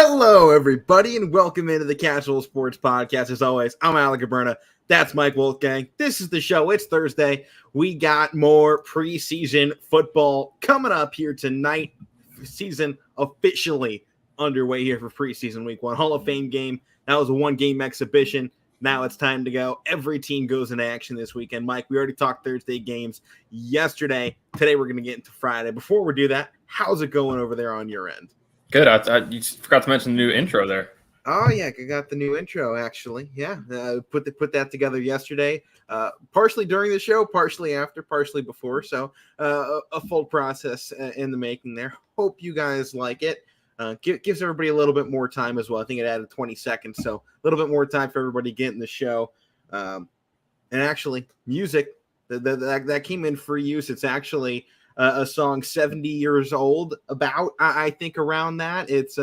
Hello, everybody, and welcome into the Casual Sports Podcast. As always, I'm Alec Caberna. That's Mike Wolfgang. This is the show. It's Thursday. We got more preseason football coming up here tonight. Season officially underway here for preseason week 1. Hall of Fame game. That was a one-game exhibition. Now it's time to go. Every team goes into action this weekend. Mike, we already talked Thursday games yesterday. Today we're going to get into Friday. Before we do that, how's it going over there on your end? Good. You forgot to mention the new intro there. Oh, yeah, I got the new intro, actually. Yeah, put that together yesterday, partially during the show, partially after, partially before. So a full process in the making there. Hope you guys like it. Gives everybody a little bit more time as well. I think it added 20 seconds, so a little bit more time for everybody to get in the show. And actually, music that came in for use. It's actually a song 70 years old, about, I think, around that. It's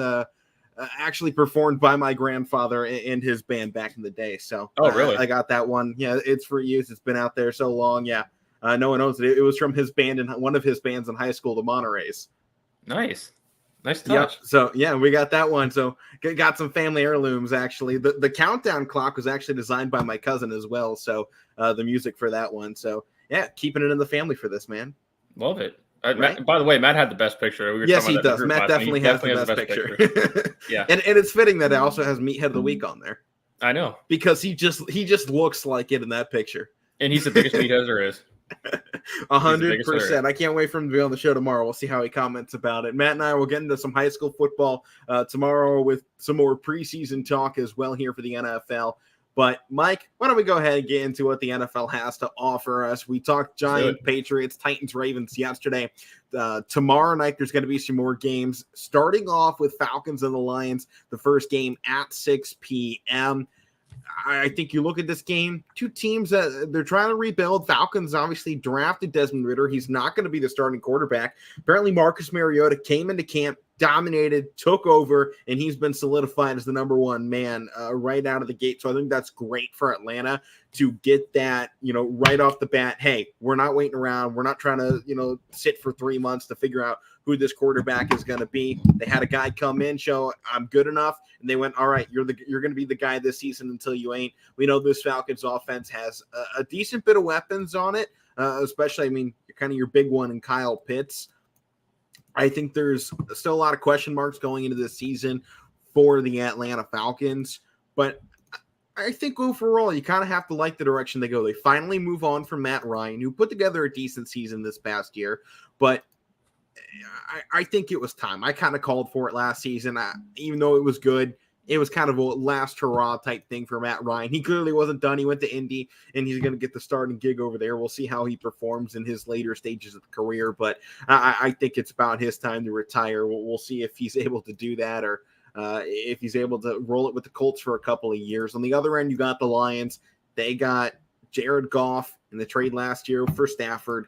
actually performed by my grandfather and his band back in the day. So really? I got that one. Yeah, it's for use. It's been out there so long. Yeah, no one owns it. It was from his band and one of his bands in high school, the Monterey's. Nice touch. Yep. So yeah, we got that one. So got some family heirlooms. Actually, the countdown clock was actually designed by my cousin as well. So the music for that one. So yeah, keeping it in the family for this, man. Love it. Right? Matt, by the way, Matt had the best picture. Yes, he does. Matt definitely has the best picture. Yeah, and it's fitting that it also has Meathead of the Week on there. I know, because he just looks like it in that picture. And he's the biggest meathead there is. 100%. I can't wait for him to be on the show tomorrow. We'll see how he comments about it. Matt and I will get into some high school football tomorrow with some more preseason talk as well here for the NFL. But, Mike, why don't we go ahead and get into what the NFL has to offer us? We talked Giants, Patriots, Titans, Ravens yesterday. Tomorrow night, there's going to be some more games, starting off with Falcons and the Lions, the first game at 6 p.m. I think you look at this game, two teams that they're trying to rebuild. Falcons obviously drafted Desmond Ridder. He's not going to be the starting quarterback. Apparently, Marcus Mariota came into camp, dominated, took over, and he's been solidified as the number one man right out of the gate. So I think that's great for Atlanta to get that, right off the bat. Hey, we're not waiting around. We're not trying to, sit for 3 months to figure out who this quarterback is going to be. They had a guy come in, show I'm good enough, and they went, all right, you're going to be the guy this season until you ain't. We know this Falcons offense has a decent bit of weapons on it, especially, kind of your big one in Kyle Pitts. I think there's still a lot of question marks going into this season for the Atlanta Falcons, but I think overall you kind of have to like the direction they go. They finally move on from Matt Ryan, who put together a decent season this past year, but I think it was time. I kind of called for it last season. Even though it was good, it was kind of a last hurrah type thing for Matt Ryan. He clearly wasn't done. He went to Indy, and he's going to get the starting gig over there. We'll see how he performs in his later stages of the career, but I think it's about his time to retire. We'll see if he's able to do that or if he's able to roll it with the Colts for a couple of years. On the other end, you got the Lions. They got Jared Goff in the trade last year for Stafford.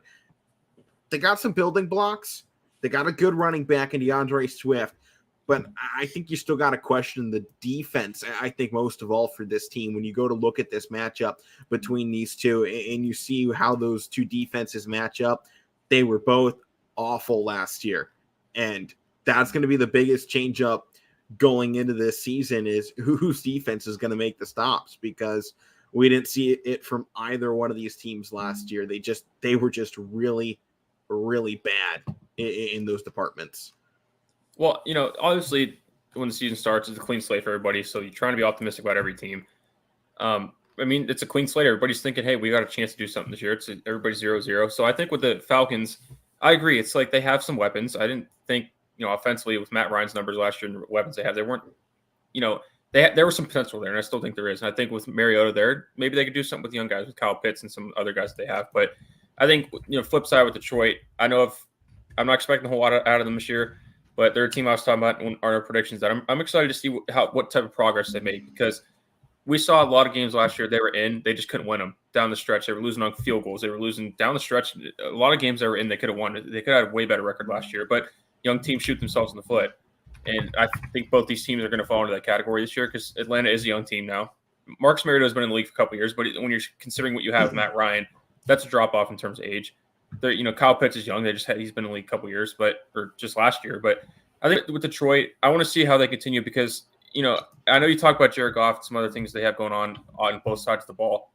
They got some building blocks. They got a good running back in DeAndre Swift. But I think you still got to question the defense, I think, most of all for this team. When you go to look at this matchup between these two and you see how those two defenses match up, they were both awful last year. And that's going to be the biggest change up going into this season is whose defense is going to make the stops, because we didn't see it from either one of these teams last year. They were just really, really bad in those departments. Well, obviously when the season starts, it's a clean slate for everybody. So you're trying to be optimistic about every team. It's a clean slate. Everybody's thinking, hey, we got a chance to do something this year. Everybody's 0-0. So I think with the Falcons, I agree. It's like they have some weapons. I didn't think, offensively with Matt Ryan's numbers last year and the weapons they have, they weren't, there was some potential there, and I still think there is. And I think with Mariota there, maybe they could do something with the young guys, with Kyle Pitts and some other guys that they have. But I think, flip side with Detroit, I'm not expecting a whole lot out of them this year. But they're a team I was talking about in our predictions that I'm excited to see what type of progress they make, because we saw a lot of games last year they were in, they just couldn't win them down the stretch. They were losing on field goals. They were losing down the stretch. A lot of games they were in, they could have won. They could have had a way better record last year. But young teams shoot themselves in the foot. And I think both these teams are going to fall into that category this year, because Atlanta is a young team now. Marcus Mariota has been in the league for a couple of years, but when you're considering what you have with Matt Ryan, that's a drop-off in terms of age. Kyle Pitts is young. He's been in the league a couple of years, or just last year. But I think with Detroit, I want to see how they continue, because, I know you talk about Jared Goff and some other things they have going on both sides of the ball.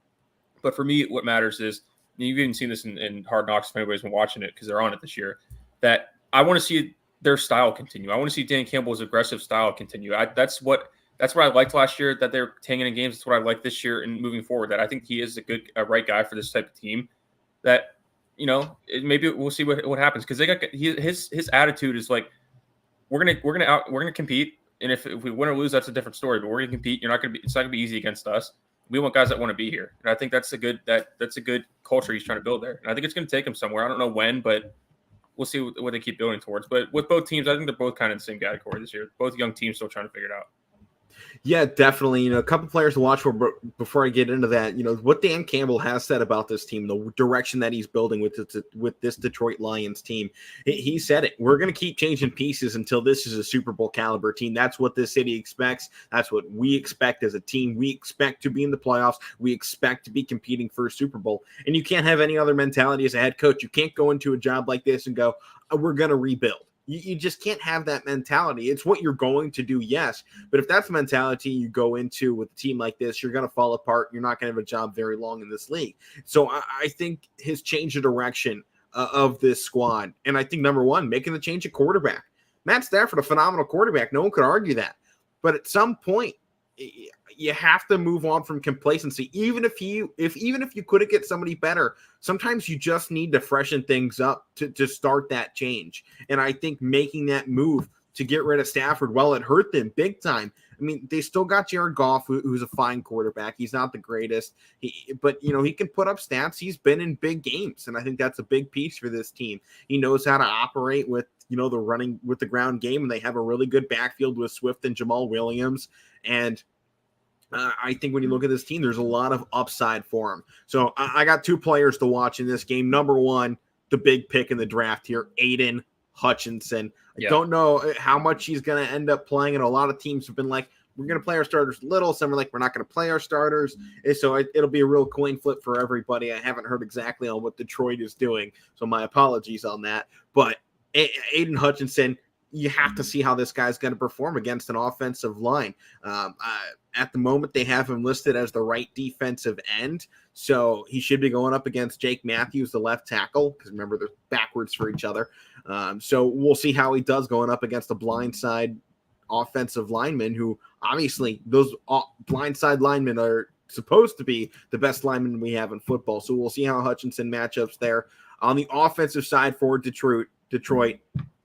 But for me, what matters is, you've even seen this in Hard Knocks if anybody's been watching it, because they're on it this year, that I want to see their style continue. I want to see Dan Campbell's aggressive style continue. That's what I liked last year, that they're hanging in games. That's what I like this year and moving forward, that I think he is a right guy for this type of team, that, maybe we'll see what happens, because his attitude is like, we're gonna compete, and if we win or lose, that's a different story. But we're gonna compete. It's not gonna be easy against us. We want guys that want to be here, and I think that's a good culture he's trying to build there. And I think it's gonna take him somewhere. I don't know when, but we'll see what they keep building towards. But with both teams, I think they're both kind of in the same category this year. Both young teams still trying to figure it out. Yeah, definitely. A couple players to watch for before I get into that. What Dan Campbell has said about this team, the direction that he's building with this Detroit Lions team. He said it. We're going to keep changing pieces until this is a Super Bowl caliber team. That's what this city expects. That's what we expect as a team. We expect to be in the playoffs. We expect to be competing for a Super Bowl. And you can't have any other mentality as a head coach. You can't go into a job like this and go, we're going to rebuild. You just can't have that mentality. It's what you're going to do, yes. But if that's the mentality you go into with a team like this, you're going to fall apart. You're not going to have a job very long in this league. So I think his change of direction of this squad, and I think number one, making the change at quarterback. Matt Stafford, a phenomenal quarterback. No one could argue that. But at some point, you have to move on from complacency. Even if you couldn't get somebody better, sometimes you just need to freshen things up to start that change. And I think making that move to get rid of Stafford, well, it hurt them big time. I mean, they still got Jared Goff, who's a fine quarterback. He's not the greatest, but he can put up stats. He's been in big games, and I think that's a big piece for this team. He knows how to operate with the running with the ground game, and they have a really good backfield with Swift and Jamal Williams. And I think when you look at this team, there's a lot of upside for him. So I got two players to watch in this game. Number one, the big pick in the draft here, Aidan Hutchinson. I don't know how much he's going to end up playing, and a lot of teams have been like, we're going to play our starters little. Some are like, we're not going to play our starters. And so it'll be a real coin flip for everybody. I haven't heard exactly on what Detroit is doing, so my apologies on that. But Aidan Hutchinson, you have to see how this guy's going to perform against an offensive line. At the moment, they have him listed as the right defensive end, so he should be going up against Jake Matthews, the left tackle, because remember, they're backwards for each other. So we'll see how he does going up against a blindside offensive lineman, who obviously those blindside linemen are supposed to be the best linemen we have in football. So we'll see how Hutchinson matchups there. On the offensive side for Detroit,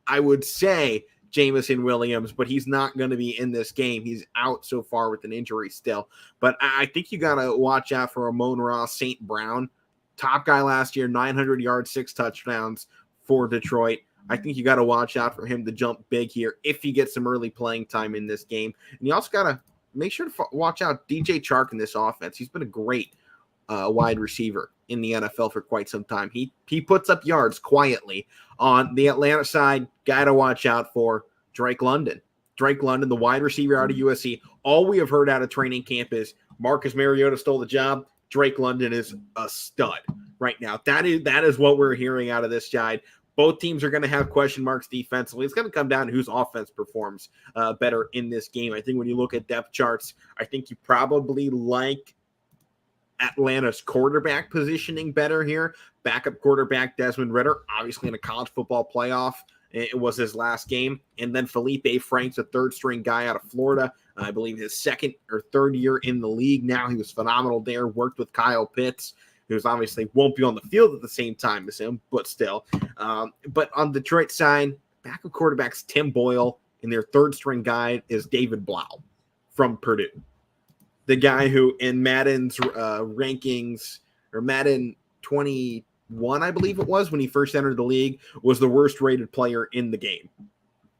I would say Jamison Williams, but he's not going to be in this game. He's out so far with an injury still. But I think you got to watch out for Amon-Ra St. Brown. Top guy last year, 900 yards, 6 touchdowns for Detroit. I think you got to watch out for him to jump big here if he gets some early playing time in this game. And you also got to make sure to watch out DJ Chark in this offense. He's been a great wide receiver in the NFL for quite some time. He puts up yards quietly. On the Atlanta side, guy to watch out for, Drake London. Drake London, the wide receiver out of USC. All we have heard out of training camp is Marcus Mariota stole the job. Drake London is a stud right now. That is what we're hearing out of this side. Both teams are going to have question marks defensively. It's going to come down to whose offense performs better in this game. I think when you look at depth charts, I think you probably like Atlanta's quarterback positioning better here. Backup quarterback Desmond Ridder, obviously in a college football playoff. It was his last game. And then Felipe Franks, a third-string guy out of Florida. I believe his second or third year in the league now. He was phenomenal there, worked with Kyle Pitts, who's obviously won't be on the field at the same time as him, but still. But on the Detroit side, backup quarterbacks Tim Boyle, and their third-string guy is David Blau from Purdue. The guy who in Madden's rankings, or Madden 21, I believe it was, when he first entered the league, was the worst-rated player in the game.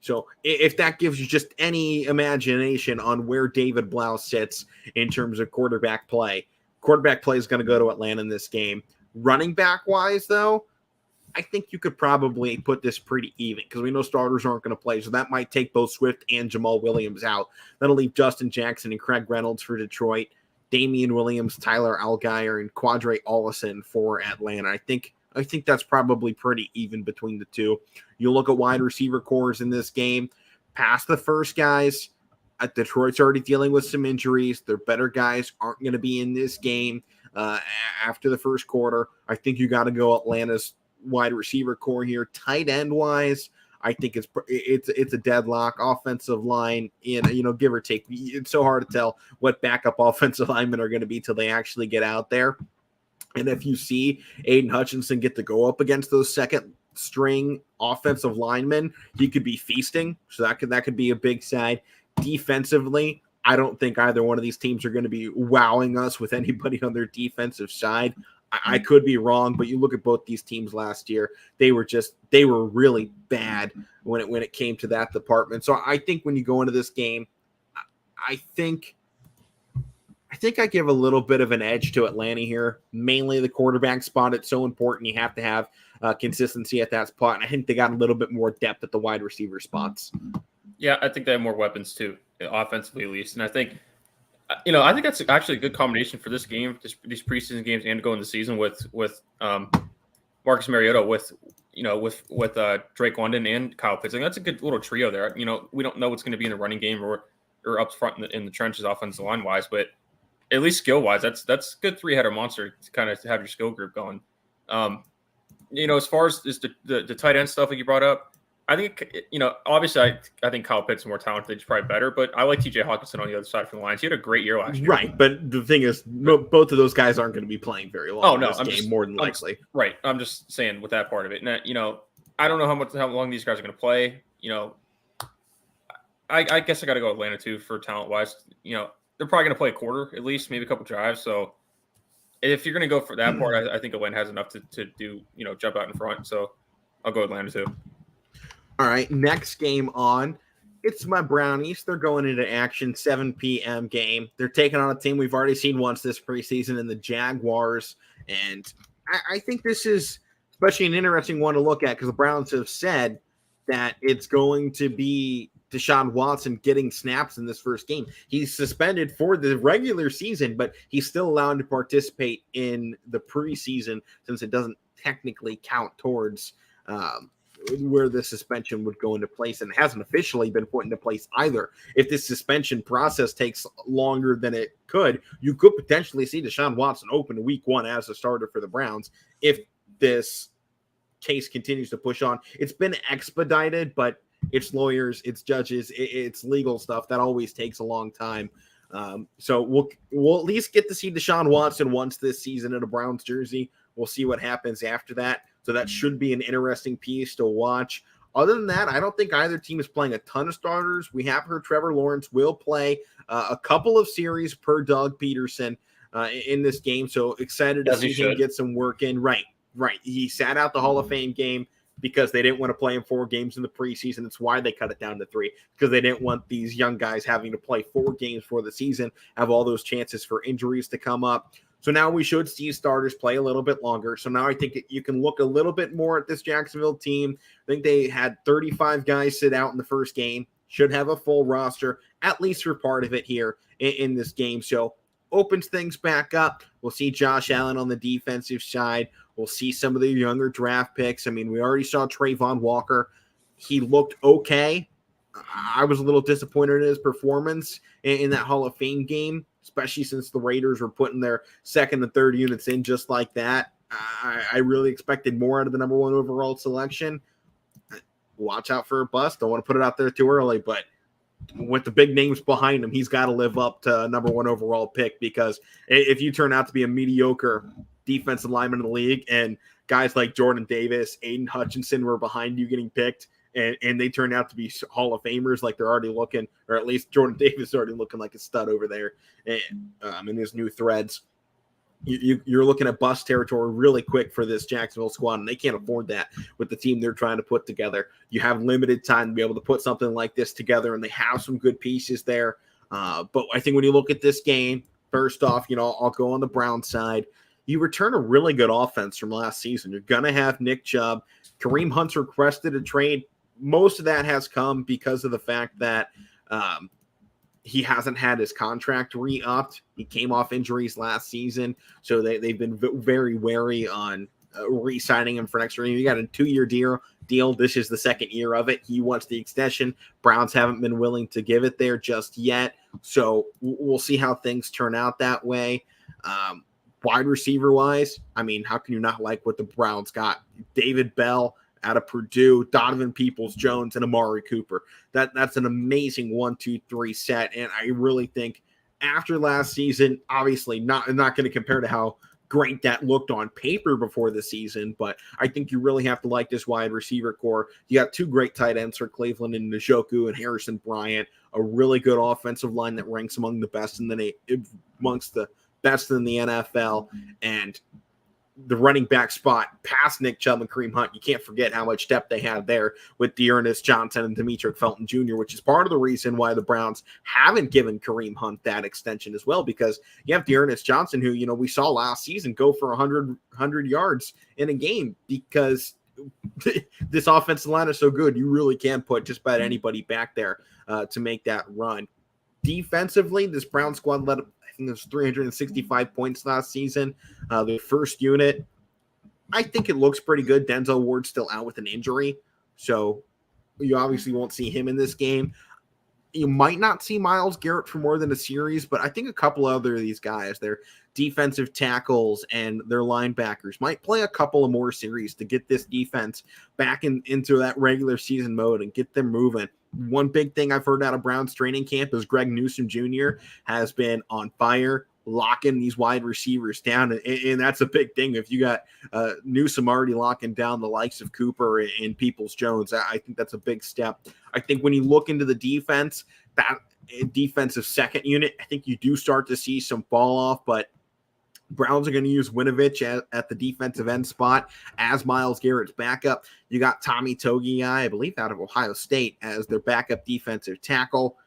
So if that gives you just any imagination on where David Blau sits in terms of quarterback play is going to go to Atlanta in this game. Running back-wise, though, I think you could probably put this pretty even because we know starters aren't going to play, so that might take both Swift and Jamal Williams out. That'll leave Justin Jackson and Craig Reynolds for Detroit, Damian Williams, Tyler Allgeier, and Quadre Ollison for Atlanta. I think that's probably pretty even between the two. You look at wide receiver cores in this game. Past the first guys, Detroit's already dealing with some injuries. Their better guys aren't going to be in this game after the first quarter. I think you got to go Atlanta's wide receiver core here. Tight end wise, I think it's a deadlock. Offensive line, give or take. It's so hard to tell what backup offensive linemen are going to be till they actually get out there. And if you see Aidan Hutchinson get to go up against those second string offensive linemen, he could be feasting. So that could be a big side. Defensively, I don't think either one of these teams are going to be wowing us with anybody on their defensive side. I could be wrong, but you look at both these teams last year, they were really bad when it came to that department. So I think when you go into this game, I think I give a little bit of an edge to Atlanta here. Mainly the quarterback spot. It's so important. You have to have consistency at that spot. And I think they got a little bit more depth at the wide receiver spots. Yeah, I think they have more weapons too, offensively at least. And I think that's actually a good combination for this game, these preseason games, and to go into the season with Marcus Mariota, with Drake London and Kyle Pitts. That's a good little trio there. We don't know what's going to be in the running game or up front in the trenches, offensive line wise, but at least skill wise, that's a good three-header monster to kind of have your skill group going. As far as the tight end stuff that you brought up, I think, obviously I think Kyle Pitts is more talented. He's probably better, but I like TJ Hawkinson on the other side from the Lions. He had a great year last year. Right, but the thing is, both of those guys aren't going to be playing very long in this game, more than likely. Right, I'm just saying with that part of it. And, I don't know how long these guys are going to play. I guess I got to go Atlanta too for talent-wise. They're probably going to play a quarter at least, maybe a couple drives. So if you're going to go for that part, I think Atlanta has enough to do, jump out in front. So I'll go Atlanta too. All right, next game on. It's my Brownies. They're going into action, 7 p.m. game. They're taking on a team we've already seen once this preseason in the Jaguars. And I think this is especially an interesting one to look at because the Browns have said that it's going to be Deshaun Watson getting snaps in this first game. He's suspended for the regular season, but he's still allowed to participate in the preseason since it doesn't technically count towards where the suspension would go into place, and it hasn't officially been put into place either. If this suspension process takes longer than it could, you could potentially see Deshaun Watson open week 1 as a starter for the Browns if this case continues to push on. It's been expedited, but it's lawyers, it's judges, it's legal stuff that always takes a long time. So we'll at least get to see Deshaun Watson once this season in a Browns jersey. We'll see what happens after that. So that should be an interesting piece to watch. Other than that, I don't think either team is playing a ton of starters. We have heard Trevor Lawrence will play a couple of series per Doug Peterson in this game. So excited to see him get some work in. Right. He sat out the Hall of Fame game because they didn't want to play him 4 games in the preseason. It's why they cut it down to 3, because they didn't want these young guys having to play 4 games for the season, have all those chances for injuries to come up. So now we should see starters play a little bit longer. So now I think you can look a little bit more at this Jacksonville team. I think they had 35 guys sit out in the first game. should have a full roster, at least for part of it here in this game. So opens things back up. We'll see Josh Allen on the defensive side. We'll see some of the younger draft picks. I mean, we already saw Trayvon Walker. He looked okay. I was a little disappointed in his performance in that Hall of Fame game, especially since the Raiders were putting their second and third units in just like that. I really expected more out of the number 1 overall selection. Watch out for a bust. Don't want to put it out there too early, but with the big names behind him, he's got to live up to number 1 overall pick, because if you turn out to be a mediocre defensive lineman in the league and guys like Jordan Davis, Aidan Hutchinson were behind you getting picked, and they turn out to be Hall of Famers, like they're already looking, or at least Jordan Davis is already looking like a stud over there in his new threads. You're looking at bust territory really quick for this Jacksonville squad, and they can't afford that with the team they're trying to put together. You have limited time to be able to put something like this together, and they have some good pieces there. But I think when you look at this game, first off, I'll go on the Browns side. You return a really good offense from last season. You're going to have Nick Chubb. Kareem Hunt's requested a trade. Most of that has come because of the fact that he hasn't had his contract re-upped. He came off injuries last season, so they've been very wary on re-signing him for next year. You got a 2-year deal. This is the second year of it. He wants the extension. Browns haven't been willing to give it there just yet, so we'll see how things turn out that way. Wide receiver-wise, I mean, how can you not like what the Browns got? David Bell out of Purdue, Donovan Peoples-Jones, and Ammar Cooper. That's an amazing 1-2-3 set, and I really think after last season, obviously not going to compare to how great that looked on paper before the season, but I think you really have to like this wide receiver core. You got 2 great tight ends for Cleveland in Njoku and Harrison Bryant, a really good offensive line that ranks among the best amongst the best in the NFL, and the running back spot past Nick Chubb and Kareem Hunt. You can't forget how much depth they have there with Dearness Johnson and Demetric Felton Jr., which is part of the reason why the Browns haven't given Kareem Hunt that extension as well, because you have Dearness Johnson, who, we saw last season go for 100 yards in a game, because this offensive line is so good. You really can put just about anybody back there to make that run. Defensively, this Brown squad led, I think it was 365 points last season. Their first unit, I think it looks pretty good. Denzel Ward's still out with an injury, so you obviously won't see him in this game. You might not see Myles Garrett for more than a series, but I think a couple other of these guys, their defensive tackles and their linebackers, might play a couple of more series to get this defense back into that regular season mode and get them moving. One big thing I've heard out of Browns training camp is Greg Newsome Jr. has been on fire, locking these wide receivers down. And that's a big thing. If you got Newsome already locking down the likes of Cooper and Peoples-Jones, I think that's a big step. I think when you look into the defense, that defensive second unit, I think you do start to see some fall off, but Browns are going to use Winovich at the defensive end spot as Myles Garrett's backup. You got Tommy Togiai, I believe, out of Ohio State as their backup defensive tackle.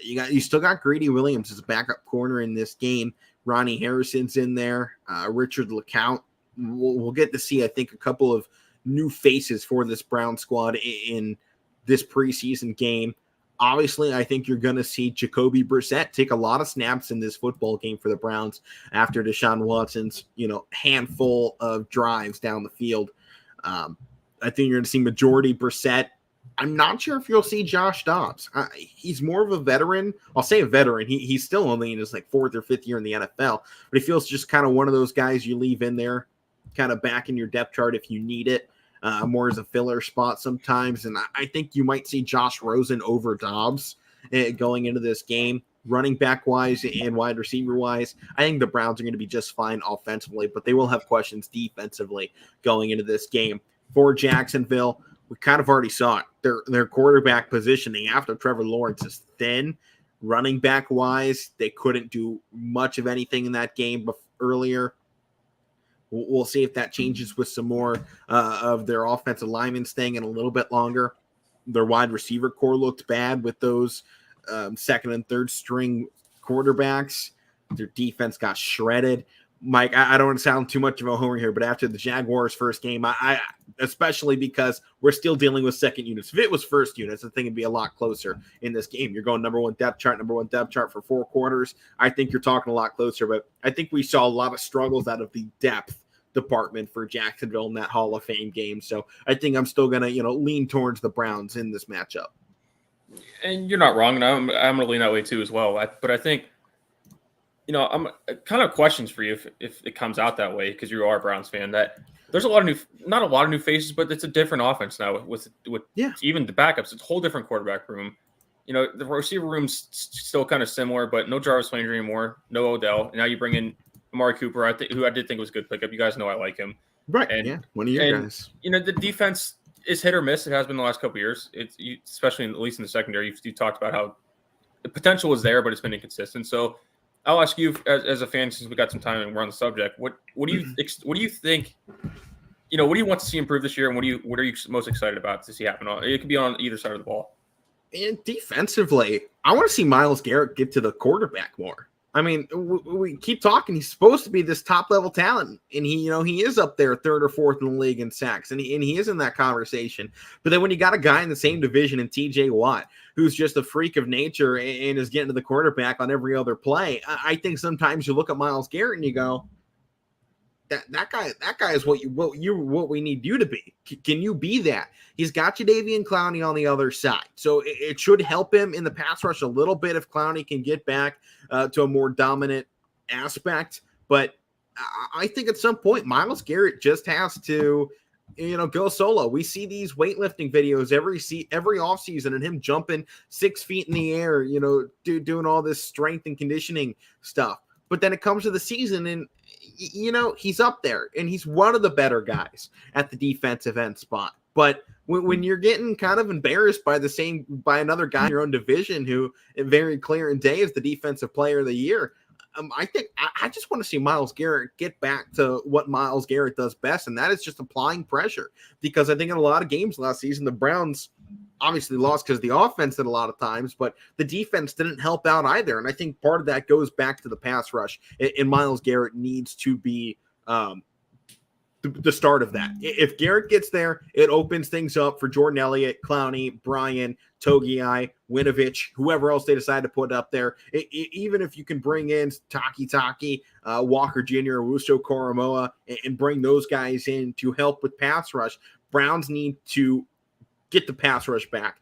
You still got Greedy Williams as a backup corner in this game. Ronnie Harrison's in there. Richard LeCount. We'll get to see, I think, a couple of new faces for this Brown squad in this preseason game. Obviously, I think you're going to see Jacoby Brissett take a lot of snaps in this football game for the Browns after Deshaun Watson's, handful of drives down the field. I think you're going to see majority Brissett. I'm not sure if you'll see Josh Dobbs. He's more of a veteran. I'll say a veteran. He's still only in his 4th or 5th year in the NFL, but he feels just kind of one of those guys you leave in there, kind of back in your depth chart if you need it. More as a filler spot sometimes. And I think you might see Josh Rosen over Dobbs going into this game. Running back wise and wide receiver wise, I think the Browns are going to be just fine offensively, but they will have questions defensively going into this game. For Jacksonville, we kind of already saw it. Their quarterback positioning after Trevor Lawrence is thin. Running back wise, they couldn't do much of anything in that game earlier. We'll see if that changes with some more of their offensive linemen staying in a little bit longer. Their wide receiver core looked bad with those second and third string quarterbacks. Their defense got shredded. Mike, I don't want to sound too much of a homer here, but after the Jaguars' first game, I especially because we're still dealing with second units. If it was first units, I think it'd be a lot closer in this game. You're going number one depth chart for 4 quarters. I think you're talking a lot closer, but I think we saw a lot of struggles out of the depth department for Jacksonville in that Hall of Fame game. So I think I'm still going to, lean towards the Browns in this matchup. And you're not wrong, and I'm going to lean that way too as well. But I think, I'm kind of questions for you if it comes out that way, because you are a Browns fan, that there's not a lot of new faces, but it's a different offense now with even the backups. It's a whole different quarterback room. The receiver room's still kind of similar, but no Jarvis Landry anymore, no Odell. And now you bring in Ammar Cooper, who I did think was a good pickup. You guys know I like him. Right, one of your guys. The defense is hit or miss. It has been the last couple of years. Especially at least in the secondary. You talked about how the potential is there, but it's been inconsistent. So I'll ask you as a fan, since we got some time and we're on the subject, what do you think? What do you want to see improve this year, and what are you most excited about to see happen? It could be on either side of the ball. And defensively, I want to see Myles Garrett get to the quarterback more. I mean, we keep talking. He's supposed to be this top-level talent, and he is up there 3rd or 4th in the league in sacks, and he is in that conversation. But then when you got a guy in the same division in T.J. Watt, who's just a freak of nature and is getting to the quarterback on every other play, I think sometimes you look at Myles Garrett and you go, that guy is what we need you to be. Can you be that? He's got Jadeveon Clowney on the other side, so it should help him in the pass rush a little bit if Clowney can get back to a more dominant aspect. But I think at some point Myles Garrett just has to go solo. We see these weightlifting videos every offseason and him jumping 6 feet in the air, doing all this strength and conditioning stuff. But then it comes to the season and, he's up there and he's one of the better guys at the defensive end spot. But when you're getting kind of embarrassed by another guy in your own division who very clear and day is the defensive player of the year, I think I just want to see Myles Garrett get back to what Myles Garrett does best, and that is just applying pressure. Because I think in a lot of games last season, the Browns obviously lost because the offense did a lot of times, but the defense didn't help out either. And I think part of that goes back to the pass rush, and Myles Garrett needs to be the start of that. If Garrett gets there, it opens things up for Jordan Elliott, Clowney, Bryan, Togiai, Winovich, whoever else they decide to put up there. Even if you can bring in Taki, Walker Jr., Wuso Koromoa, and bring those guys in to help with pass rush, Browns need to get the pass rush back.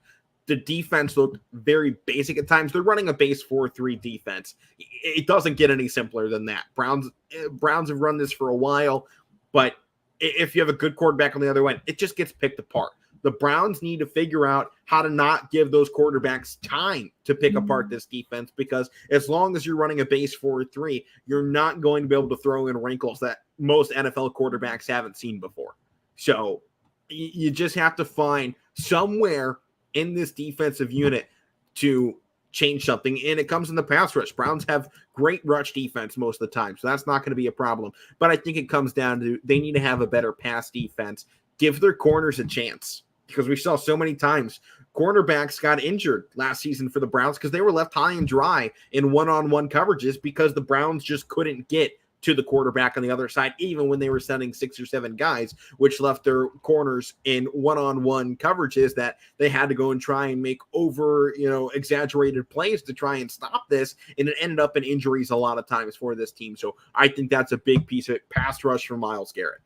The defense looked very basic at times. They're running a base 4-3 defense. It doesn't get any simpler than that. Browns have run this for a while, but if you have a good quarterback on the other end, it just gets picked apart. The Browns need to figure out how to not give those quarterbacks time to pick apart this defense, because as long as you're running a base 4-3, you're not going to be able to throw in wrinkles that most NFL quarterbacks haven't seen before. So you just have to find somewhere in this defensive unit to change something, and it comes in the pass rush. Browns have great rush defense most of the time, so that's not going to be a problem. But I think it comes down to they need to have a better pass defense, give their corners a chance, because we saw so many times cornerbacks got injured last season for the Browns because they were left high and dry in one-on-one coverages because the Browns just couldn't get to the quarterback on the other side, even when they were sending 6 or 7 guys, which left their corners in one-on-one coverages that they had to go and try and make exaggerated plays to try and stop this. And it ended up in injuries a lot of times for this team. So I think that's a big piece of it. Pass rush for Myles Garrett.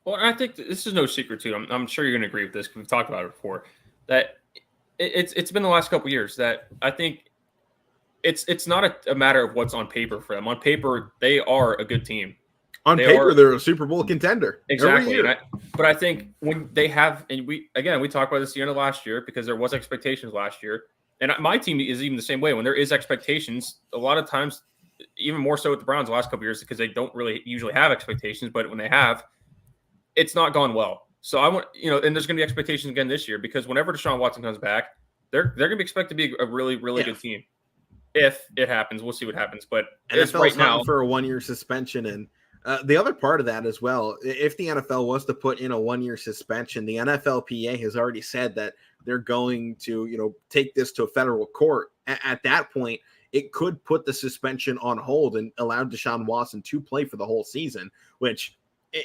Well, I think this is no secret too. I'm sure you're going to agree with this because we've talked about it before, that it's been the last couple of years that I think it's not a matter of what's on paper for them. On paper, they are a good team. They're a Super Bowl contender. Exactly. But I think when they have, and we talked about this at the end of last year because there was expectations last year. And my team is even the same way. When there is expectations, a lot of times, even more so with the Browns the last couple of years, because they don't really usually have expectations, but when they have, it's not gone well. So I want, and there's going to be expectations again this year, because whenever Deshaun Watson comes back, they're going to be expected to be a really, really good team. If it happens, we'll see what happens. But NFL's right now for a 1-year suspension, and the other part of that as well, if the NFL was to put in a 1-year suspension, the NFLPA has already said that they're going to, take this to a federal court. At that point, it could put the suspension on hold and allow Deshaun Watson to play for the whole season, which,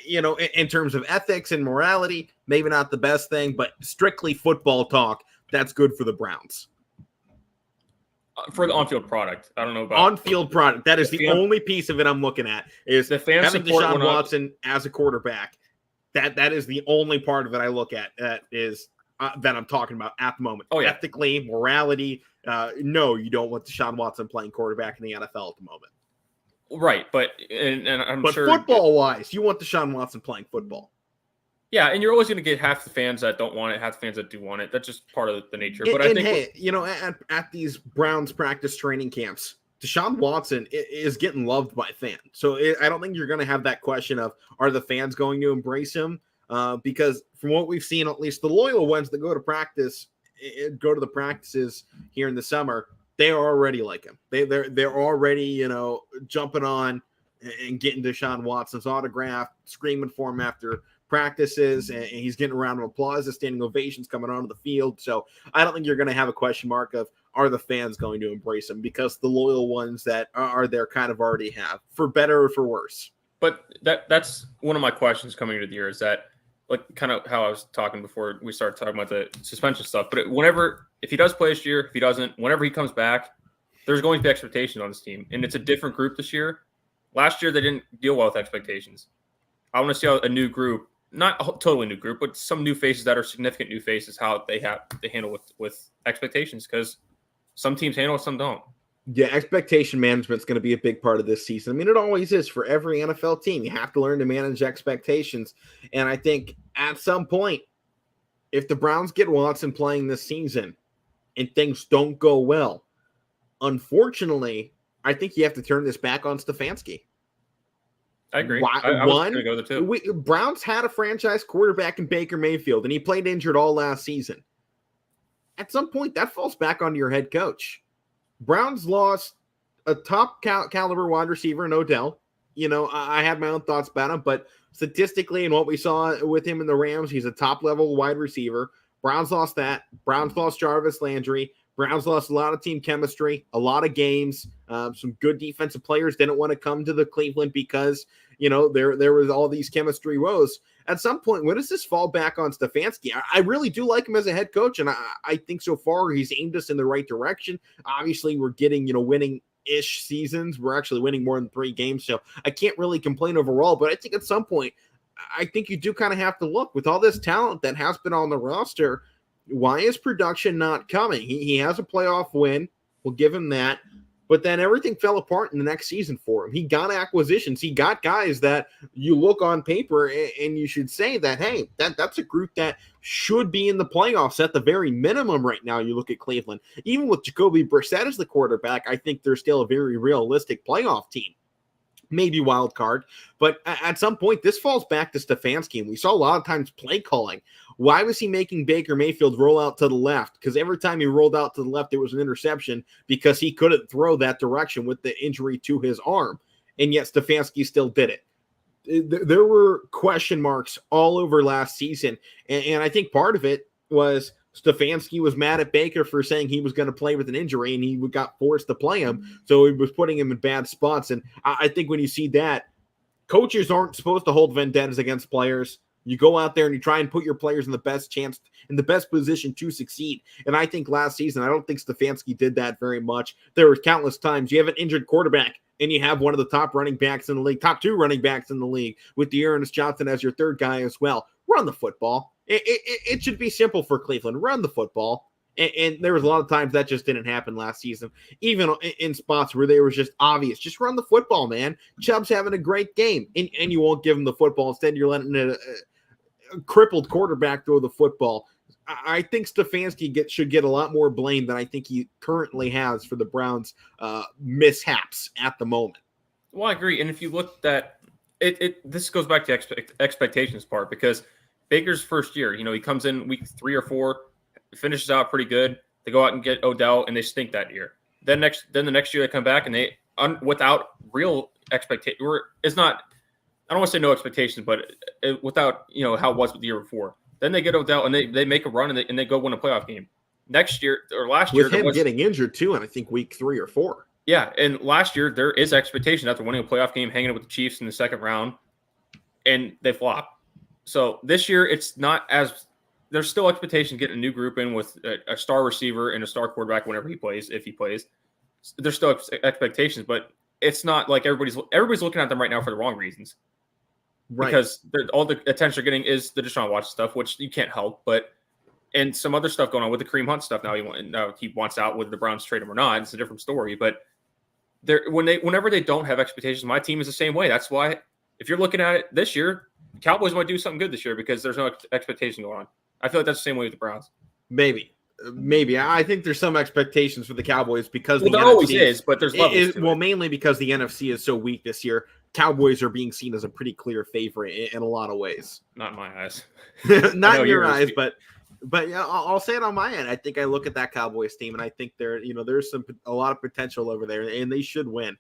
in terms of ethics and morality, maybe not the best thing, but strictly football talk, that's good for the Browns. For the on-field product, I don't know about on-field product. That is the only piece of it I'm looking at, is the fan having Deshaun Watson as a quarterback. That is the only part of it I look at that I'm talking about at the moment. Oh, yeah. Ethically, morality. No, you don't want Deshaun Watson playing quarterback in the NFL at the moment. Right, but sure football-wise, you want Deshaun Watson playing football. Yeah, and you're always going to get half the fans that don't want it, half the fans that do want it. That's just part of the nature. But I think, at these Browns practice training camps, Deshaun Watson is getting loved by fans. So I don't think you're going to have that question of, are the fans going to embrace him? Because from what we've seen, at least the loyal ones that go to the practices here in the summer, they are already like him. They're already, jumping on and getting Deshaun Watson's autograph, screaming for him after practices, and he's getting a round of applause, the standing ovations coming onto the field. So I don't think you're going to have a question mark of, are the fans going to embrace him? Because the loyal ones that are there kind of already have, for better or for worse. But that's one of my questions coming into the year, is that, like, kind of how I was talking before we started talking about the suspension stuff. But if he does play this year, if he doesn't, whenever he comes back, there's going to be expectations on this team. And it's a different group this year. Last year, they didn't deal well with expectations. I want to see how a new group, not a totally new group, but some new faces that are significant new faces, how they handle with expectations, because some teams handle it, some don't. Yeah, expectation management is going to be a big part of this season. I mean, it always is for every NFL team. You have to learn to manage expectations. And I think at some point, if the Browns get Watson playing this season and things don't go well, unfortunately, I think you have to turn this back on Stefanski. I agree. I was going to go there too. Browns had a franchise quarterback in Baker Mayfield, and he played injured all last season. At some point, that falls back onto your head coach. Browns lost a top caliber wide receiver in Odell. I had my own thoughts about him, but statistically and what we saw with him in the Rams, he's a top-level wide receiver. Browns lost that. Browns lost Jarvis Landry. Browns lost a lot of team chemistry, a lot of games. Some good defensive players didn't want to come to the Cleveland because, there was all these chemistry woes. At some point, when does this fall back on Stefanski? I really do like him as a head coach, and I think so far he's aimed us in the right direction. Obviously, we're getting, winning-ish seasons. We're actually winning more than 3 games, so I can't really complain overall. But I think at some point, I think you do kind of have to look. With all this talent that has been on the roster, why is production not coming? He has a playoff win. We'll give him that. But then everything fell apart in the next season for him. He got acquisitions. He got guys that you look on paper and you should say that, hey, that's a group that should be in the playoffs at the very minimum right now. You look at Cleveland. Even with Jacoby Brissett as the quarterback, I think they're still a very realistic playoff team. Maybe wild card. But at some point, this falls back to Stefanski. And we saw a lot of times play calling. Why was he making Baker Mayfield roll out to the left? Because every time he rolled out to the left, there was an interception because he couldn't throw that direction with the injury to his arm. And yet Stefanski still did it. There were question marks all over last season. And I think part of it was Stefanski was mad at Baker for saying he was going to play with an injury, and he got forced to play him. So he was putting him in bad spots. And I think when you see that, coaches aren't supposed to hold vendettas against players. You go out there and you try and put your players in the best chance, in the best position to succeed. And I think last season, I don't think Stefanski did that very much. There were countless times you have an injured quarterback and you have one of the top running backs in the league, top 2 running backs in the league, with Dearness Johnson as your third guy as well. Run the football. It should be simple for Cleveland. Run the football. And there was a lot of times that just didn't happen last season, even in spots where they were just obvious. Just run the football, man. Chubb's having a great game, and you won't give him the football. Instead, you're letting a crippled quarterback throw the football. I think Stefanski should get a lot more blame than I think he currently has for the Browns' mishaps at the moment. Well, I agree. And if you look at it, this goes back to expectations part, because Baker's first year, he comes in week 3 or 4, finishes out pretty good. They go out and get Odell, and they stink that year. Then the next year they come back and they without real expectation, or it's not. I don't want to say no expectations, but without how it was with the year before. Then they get Odell and they make a run and they go win a playoff game. Next year or last year, with him getting injured too, and I think week 3 or 4. Yeah, and last year there is expectation after winning a playoff game, hanging out with the Chiefs in the second round, and they flop. So this year it's not as there's still expectation getting a new group in with a star receiver and a star quarterback whenever he plays, if he plays. There's still expectations, but it's not like everybody's looking at them right now for the wrong reasons. Right. Because all the attention they're getting is the Deshaun Watson stuff, which you can't help, and some other stuff going on with the Kareem Hunt stuff. Now he wants out, whether the Browns trade him or not. It's a different story, but whenever they don't have expectations, my team is the same way. That's why if you're looking at it this year, the Cowboys might do something good this year because there's no expectation going on. I feel like that's the same way with the Browns. Maybe. I think there's some expectations for the Cowboys because there always is, but there's levels to it. Mainly because the NFC is so weak this year. Cowboys are being seen as a pretty clear favorite in a lot of ways. Not in my eyes. Not in your eyes, but yeah, I'll say it on my end. I think I look at that Cowboys team and I think there's a lot of potential over there, and they should win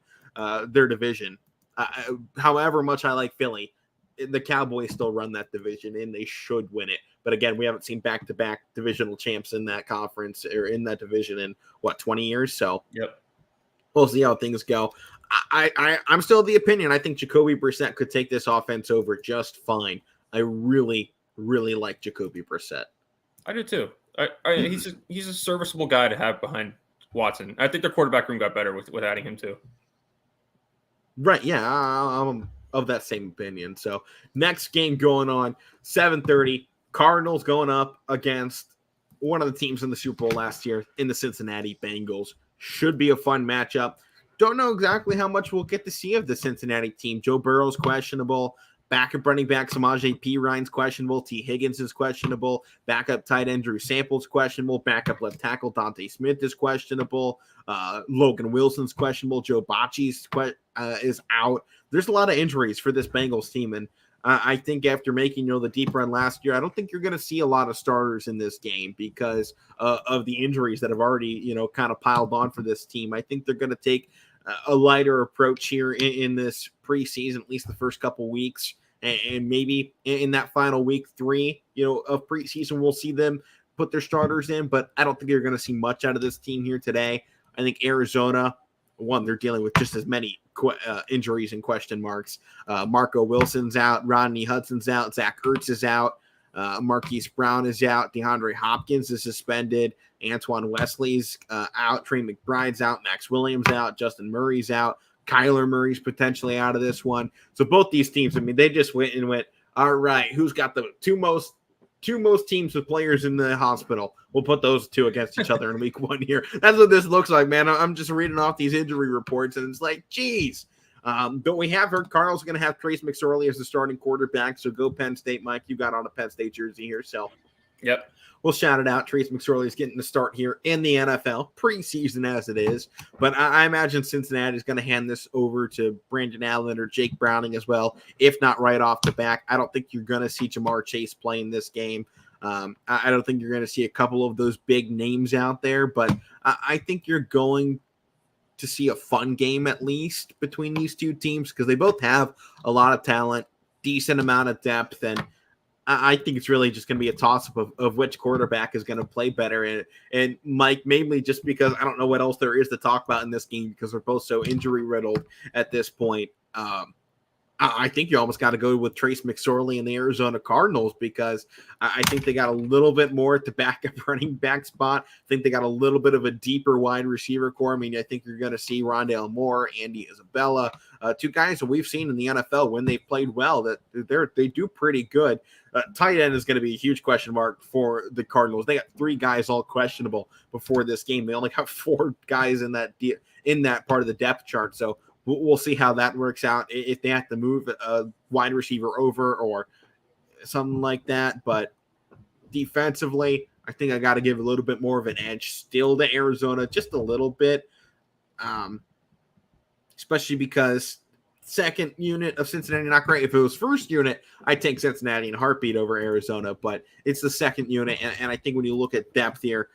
their division. However much I like Philly, the Cowboys still run that division and they should win it. But again, we haven't seen back-to-back divisional champs in that conference or in that division in 20 years. So yep, we'll see how things go. I'm still of the opinion. I think Jacoby Brissett could take this offense over just fine. I really, really like Jacoby Brissett. I do too. He's a serviceable guy to have behind Watson. I think their quarterback room got better with adding him too. Right. Yeah, I'm of that same opinion. So next game going on 7:30. Cardinals going up against one of the teams in the Super Bowl last year in the Cincinnati Bengals. Should be a fun matchup. Don't know exactly how much we'll get to see of the Cincinnati team. Joe Burrow's questionable. Backup running back Samaje Perine's questionable. T. Higgins is questionable. Backup tight end Drew Sample's questionable. Backup left tackle Dante Smith is questionable. Logan Wilson's questionable. Joe Bocci's is out. There's a lot of injuries for this Bengals team, and I think after making the deep run last year, I don't think you're going to see a lot of starters in this game because of the injuries that have already kind of piled on for this team. I think they're going to take a lighter approach here in this preseason, at least the first couple weeks, and maybe in that final week 3, of preseason, we'll see them put their starters in. But I don't think you're going to see much out of this team here today. I think Arizona, they're dealing with just as many injuries and question marks. Marco Wilson's out. Rodney Hudson's out. Zach Ertz is out. Marquise Brown is out. DeAndre Hopkins is suspended. Antoine Wesley's out. Trey McBride's out. Max Williams out. Justin Murray's out. Kyler Murray's potentially out of this one. So both these teams, they just went, all right, who's got the two most teams with players in the hospital? We'll put those two against each other in week 1 here. That's what this looks like, man. I'm just reading off these injury reports, and it's like, geez. But we have heard Cardinals are going to have Trace McSorley as the starting quarterback. So go Penn State, Mike. You got on a Penn State jersey here. So yep, we'll shout it out. Trace McSorley is getting the start here in the NFL, preseason as it is. But I imagine Cincinnati is going to hand this over to Brandon Allen or Jake Browning as well, if not right off the back. I don't think you're going to see Jamar Chase play in this game. I don't think you're going to see a couple of those big names out there, but I think you're going to see a fun game at least between these two teams because they both have a lot of talent, decent amount of depth, and I think it's really just going to be a toss-up of which quarterback is going to play better. And Mike, mainly just because I don't know what else there is to talk about in this game because they're both so injury-riddled at this point. I think you almost got to go with Trace McSorley and the Arizona Cardinals because I think they got a little bit more at the backup running back spot. I think they got a little bit of a deeper wide receiver core. I think you're going to see Rondale Moore, Andy Isabella, two guys that we've seen in the NFL when they've played well that they do pretty good. Tight end is going to be a huge question mark for the Cardinals. They got 3 guys all questionable before this game. They only have 4 guys in that part of the depth chart. So we'll see how that works out if they have to move a wide receiver over or something like that. But defensively, I think I got to give a little bit more of an edge still to Arizona, just a little bit, especially because second unit of Cincinnati, not great. If it was first unit, I'd take Cincinnati in a heartbeat over Arizona, but it's the second unit. And I think when you look at depth here,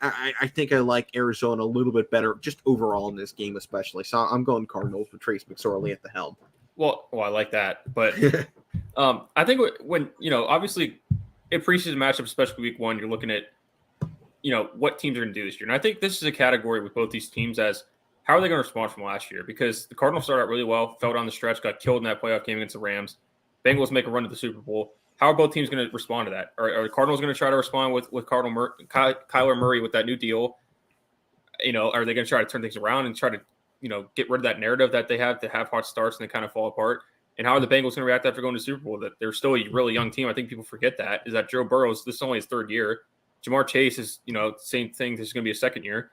I think I like Arizona a little bit better just overall in this game, especially. So I'm going Cardinals with Trace McSorley at the helm. Well, I like that. But I think when, obviously in preseason matchup, especially week 1, you're looking at, what teams are going to do this year. And I think this is a category with both these teams as how are they going to respond from last year? Because the Cardinals started out really well, fell down the stretch, got killed in that playoff game against the Rams. Bengals make a run to the Super Bowl. How are both teams going to respond to that? Are the Cardinals going to try to respond with Kyler Murray with that new deal? Are they going to try to turn things around and try to, get rid of that narrative that they have to have hot starts and they kind of fall apart? And how are the Bengals going to react after going to the Super Bowl? That they're still a really young team. I think people forget that. Is that Joe Burrow's, this is only his third year. Jamar Chase is, same thing. This is going to be a second year.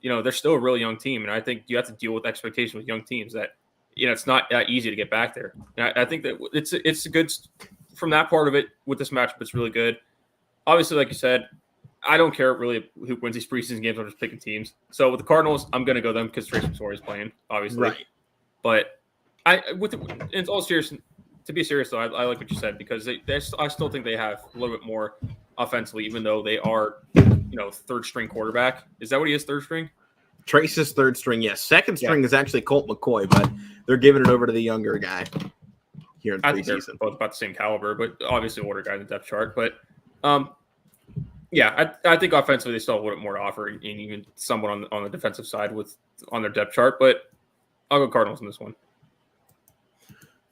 They're still a really young team. And I think you have to deal with expectations with young teams that, it's not that easy to get back there. And I think that it's a good, from that part of it with this matchup, it's really good. Obviously, like you said, I don't care really who wins these preseason games. I'm just picking teams. So with the Cardinals, I'm going to go them because Trace McSorley is playing, obviously. Right. But it's all serious. To be serious, though, I like what you said because I still think they have a little bit more offensively, even though they are, third string quarterback. Is that what he is, third string? Trace is third string, yes. Second string is actually Colt McCoy, but they're giving it over to the younger guy here in preseason. I think they're both about the same caliber, but obviously older guy in the depth chart. But I think offensively they still have a little bit more to offer, and even somewhat on the defensive side on their depth chart. But I'll go Cardinals in this one.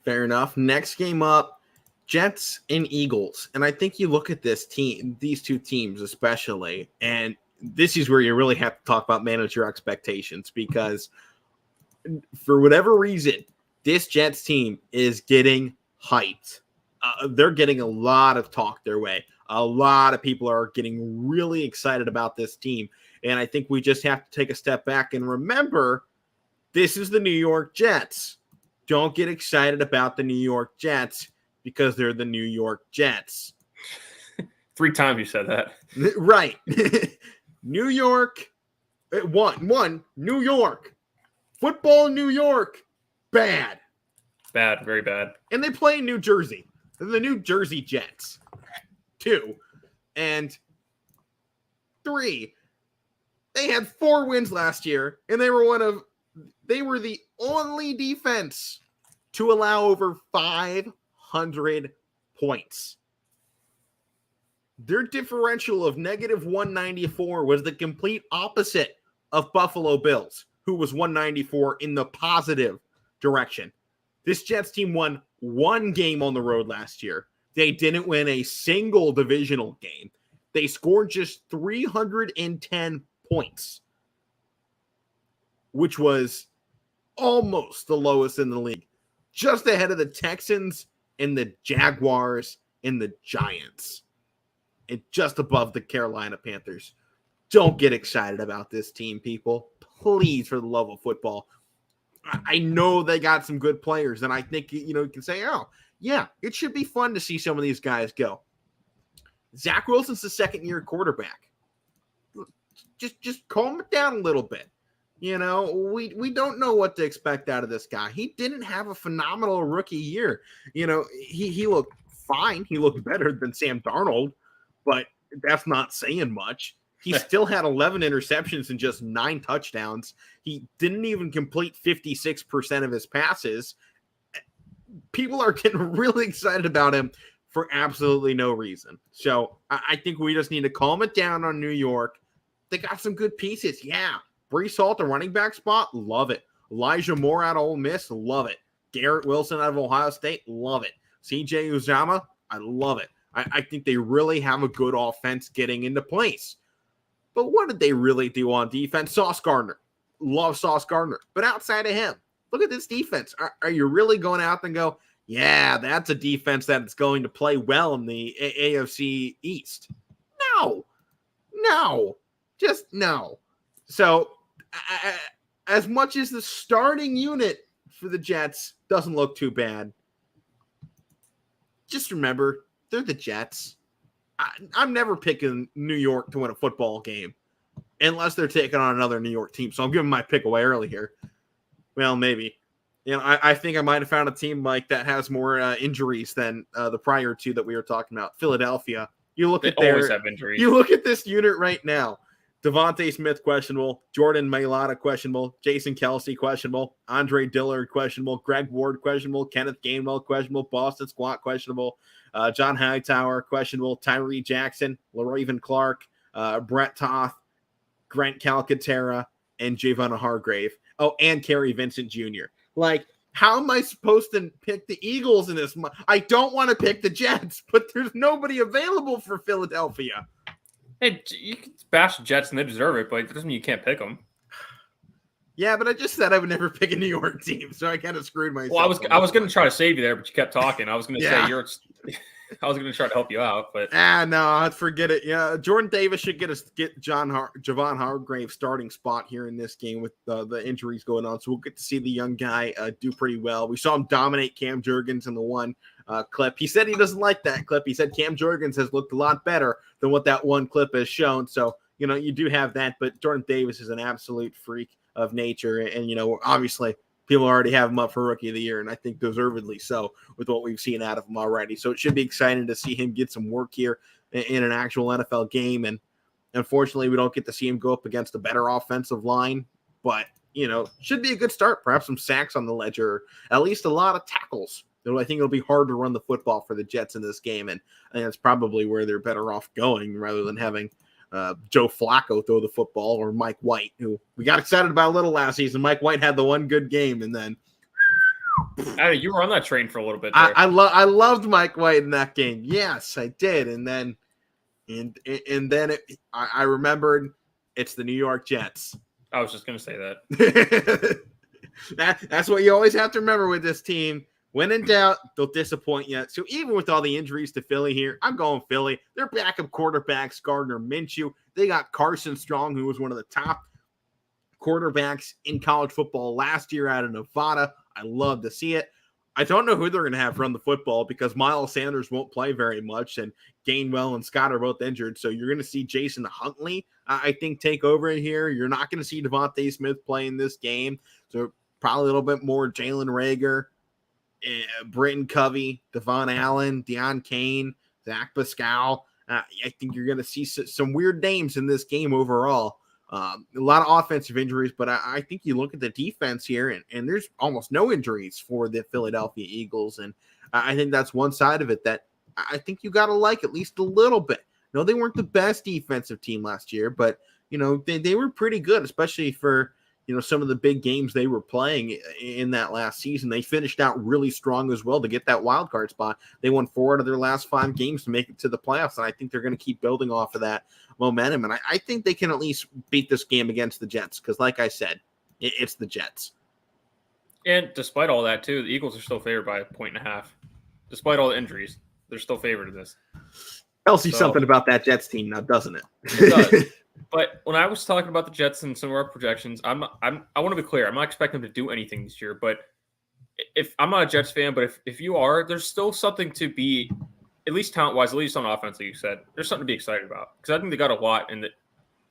Fair enough. Next game up, Jets and Eagles. And I think you look at these two teams especially, and this is where you really have to talk about manage your expectations because for whatever reason, this Jets team is getting hyped. They're getting a lot of talk their way. A lot of people are getting really excited about this team. And I think we just have to take a step back and remember, this is the New York Jets. Don't get excited about the New York Jets because they're the New York Jets. 3 times you said that. Right. New York. One. New York. Football in New York. Bad. Bad. Very bad. And they play in New Jersey. They're the New Jersey Jets. 2. And 3. They had 4 wins last year, and they were the only defense to allow over 500 points. Their differential of negative 194 was the complete opposite of Buffalo Bills, who was 194 in the positive direction. This Jets team won 1 game on the road last year. They didn't win a single divisional game. They scored just 310 points, which was almost the lowest in the league, just ahead of the Texans and the Jaguars and the Giants, and just above the Carolina Panthers. Don't get excited about this team, people. Please, for the love of football. I know they got some good players, and I think, you can say, oh, yeah, it should be fun to see some of these guys go. Zach Wilson's the second-year quarterback. Just calm it down a little bit. We don't know what to expect out of this guy. He didn't have a phenomenal rookie year. He looked fine. He looked better than Sam Darnold, but that's not saying much. He still had 11 interceptions and just 9 touchdowns. He didn't even complete 56% of his passes. People are getting really excited about him for absolutely no reason. So I think we just need to calm it down on New York. They got some good pieces. Yeah. Breece Hall, the running back spot, love it. Elijah Moore out of Ole Miss, love it. Garrett Wilson out of Ohio State, love it. CJ Uzomah, I love it. I think they really have a good offense getting into place. But what did they really do on defense? Sauce Gardner. Love Sauce Gardner. But outside of him, look at this defense. Are you really going out and go, yeah, that's a defense that's going to play well in the AFC East? No. Just no. So, as much as the starting unit for the Jets doesn't look too bad, just remember, they're the Jets. I'm never picking New York to win a football game unless they're taking on another New York team. So I'm giving my pick away early here. Well, maybe. I think I might have found a team like that has more injuries than the prior 2 that we were talking about. Philadelphia. You look at always have injuries. You look at this unit right now. Devontae Smith, questionable. Jordan Mailata, questionable. Jason Kelsey, questionable. Andre Dillard, questionable. Greg Ward, questionable. Kenneth Gainwell, questionable. Boston Scott, questionable. John Hightower, questionable. Tyree Jackson, LaRaven Clark, Brett Toth, Grant Calcaterra, and Javon Hargrave. Oh, and Kerry Vincent Jr. Like, how am I supposed to pick the Eagles in this? I don't want to pick the Jets, but there's nobody available for Philadelphia. Hey, you can bash the Jets and they deserve it, but it doesn't mean you can't pick them. Yeah, but I just said I would never pick a New York team, so I kind of screwed myself. Well, I was going to try to save you there, but you kept talking. I was going to say I was going to try to help you out, but no, forget it. Yeah, Jordan Davis should get Javon Hargrave starting spot here in this game with the injuries going on, so we'll get to see the young guy do pretty well. We saw him dominate Cam Jurgens in the one clip. He said he doesn't like that clip. He said Cam Jurgens has looked a lot better than what that one clip has shown. So you do have that, but Jordan Davis is an absolute freak of nature, and obviously people already have him up for Rookie of the Year, and I think deservedly so with what we've seen out of him already. So it should be exciting to see him get some work here in an actual NFL game. And unfortunately, we don't get to see him go up against a better offensive line, but should be a good start. Perhaps some sacks on the ledger, at least a lot of tackles. I think it'll be hard to run the football for the Jets in this game, and I think that's probably where they're better off going rather than having Joe Flacco throw the football, or Mike White, who we got excited about a little last season. Mike White had the one good game, and then you were on that train for a little bit there. I loved Mike White in that game. Yes, I did. And then I remembered it's the New York Jets. I was just going to say that. That's what you always have to remember with this team. When in doubt, they'll disappoint you. So even with all the injuries to Philly here, I'm going Philly. Their backup quarterbacks, Gardner Minshew. They got Carson Strong, who was one of the top quarterbacks in college football last year out of Nevada. I love to see it. I don't know who they're going to have run the football because Miles Sanders won't play very much, and Gainwell and Scott are both injured. So you're going to see Jason Huntley, I think, take over here. You're not going to see Devontae Smith play in this game. So probably a little bit more Jalen Reagor, Britton Covey, Devon Allen, Deion Kane, Zach Pascal. I think you're going to see some weird names in this game overall. A lot of offensive injuries, but I think you look at the defense here, and there's almost no injuries for the Philadelphia Eagles. And I think that's one side of it that I think you got to like at least a little bit. No, they weren't the best defensive team last year, but, they were pretty good, especially for, some of the big games they were playing in that last season. They finished out really strong as well to get that wild card spot. They won 4 out of their last 5 games to make it to the playoffs, and I think they're going to keep building off of that momentum. And I think they can at least beat this game against the Jets because, like I said, it's the Jets. And despite all that, too, the Eagles are still favored by 1.5. Despite all the injuries, they're still favored in this. Tells you something about that Jets team now, doesn't it? It does. But when I was talking about the Jets and some of our projections, I want to be clear. I'm not expecting them to do anything this year. But if I'm not a Jets fan, but if you are, there's still something to be, at least talent-wise, at least on offense, like you said, there's something to be excited about. Because I think they got a lot in the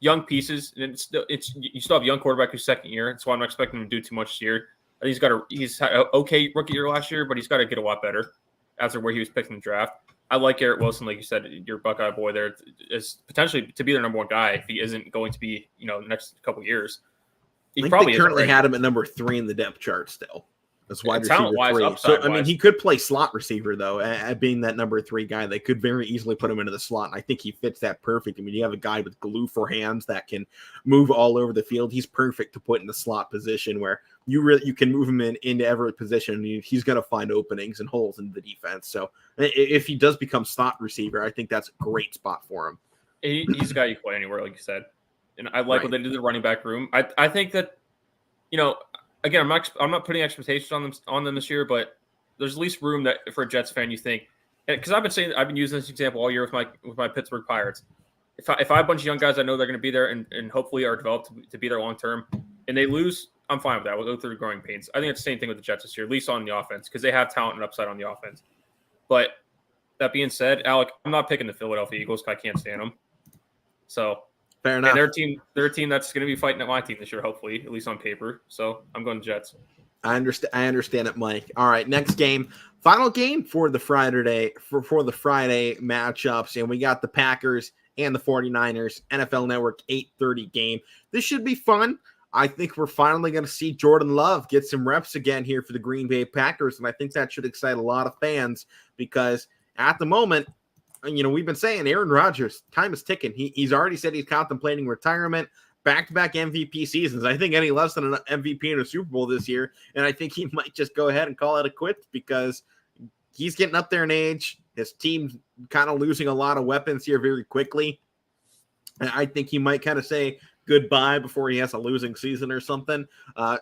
young pieces, and you still have a young quarterback who's second year. That's why I'm not expecting him to do too much this year. I think he's had an okay rookie year last year, but he's got to get a lot better after where he was picked in the draft. I like Garrett Wilson, like you said, your Buckeye boy there is potentially to be their number 1 guy if he isn't going to be, the next couple of years. He probably currently had him at number 3 in the depth chart still. That's wide receiver 3. So, I mean, he could play slot receiver, though, at being that number 3 guy. They could very easily put him into the slot, and I think he fits that perfect. I mean, you have a guy with glue for hands that can move all over the field. He's perfect to put in the slot position where you can move him into every position. He's going to find openings and holes in the defense. So if he does become slot receiver, I think that's a great spot for him. He's a guy you can play anywhere, like you said. And I like what they did in the running back room. I think that, again, I'm not putting expectations on them this year, but there's at least room that for a Jets fan you think, because I've been using this example all year with my Pittsburgh Pirates. If I have a bunch of young guys I know they're going to be there and hopefully are developed to be there long term, and they lose, I'm fine with that. We'll go through the growing pains. I think it's the same thing with the Jets this year, at least on the offense, because they have talent and upside on the offense. But that being said, Alec, I'm not picking the Philadelphia Eagles because I can't stand them. So fair enough. And they're a team that's going to be fighting at my team this year, hopefully, at least on paper. So I'm going Jets. I understand it, Mike. All right, next game, final game for the Friday matchups, and we got the Packers and the 49ers, NFL Network 8:30 game. This should be fun. I think we're finally going to see Jordan Love get some reps again here for the Green Bay Packers, and I think that should excite a lot of fans because at the moment, we've been saying Aaron Rodgers, time is ticking. He's already said he's contemplating retirement. back-to-back MVP seasons. I think any less than an MVP in a Super Bowl this year, and I think he might just go ahead and call it a quits because he's getting up there in age. His team's kind of losing a lot of weapons here very quickly. And I think he might kind of say goodbye before he has a losing season or something.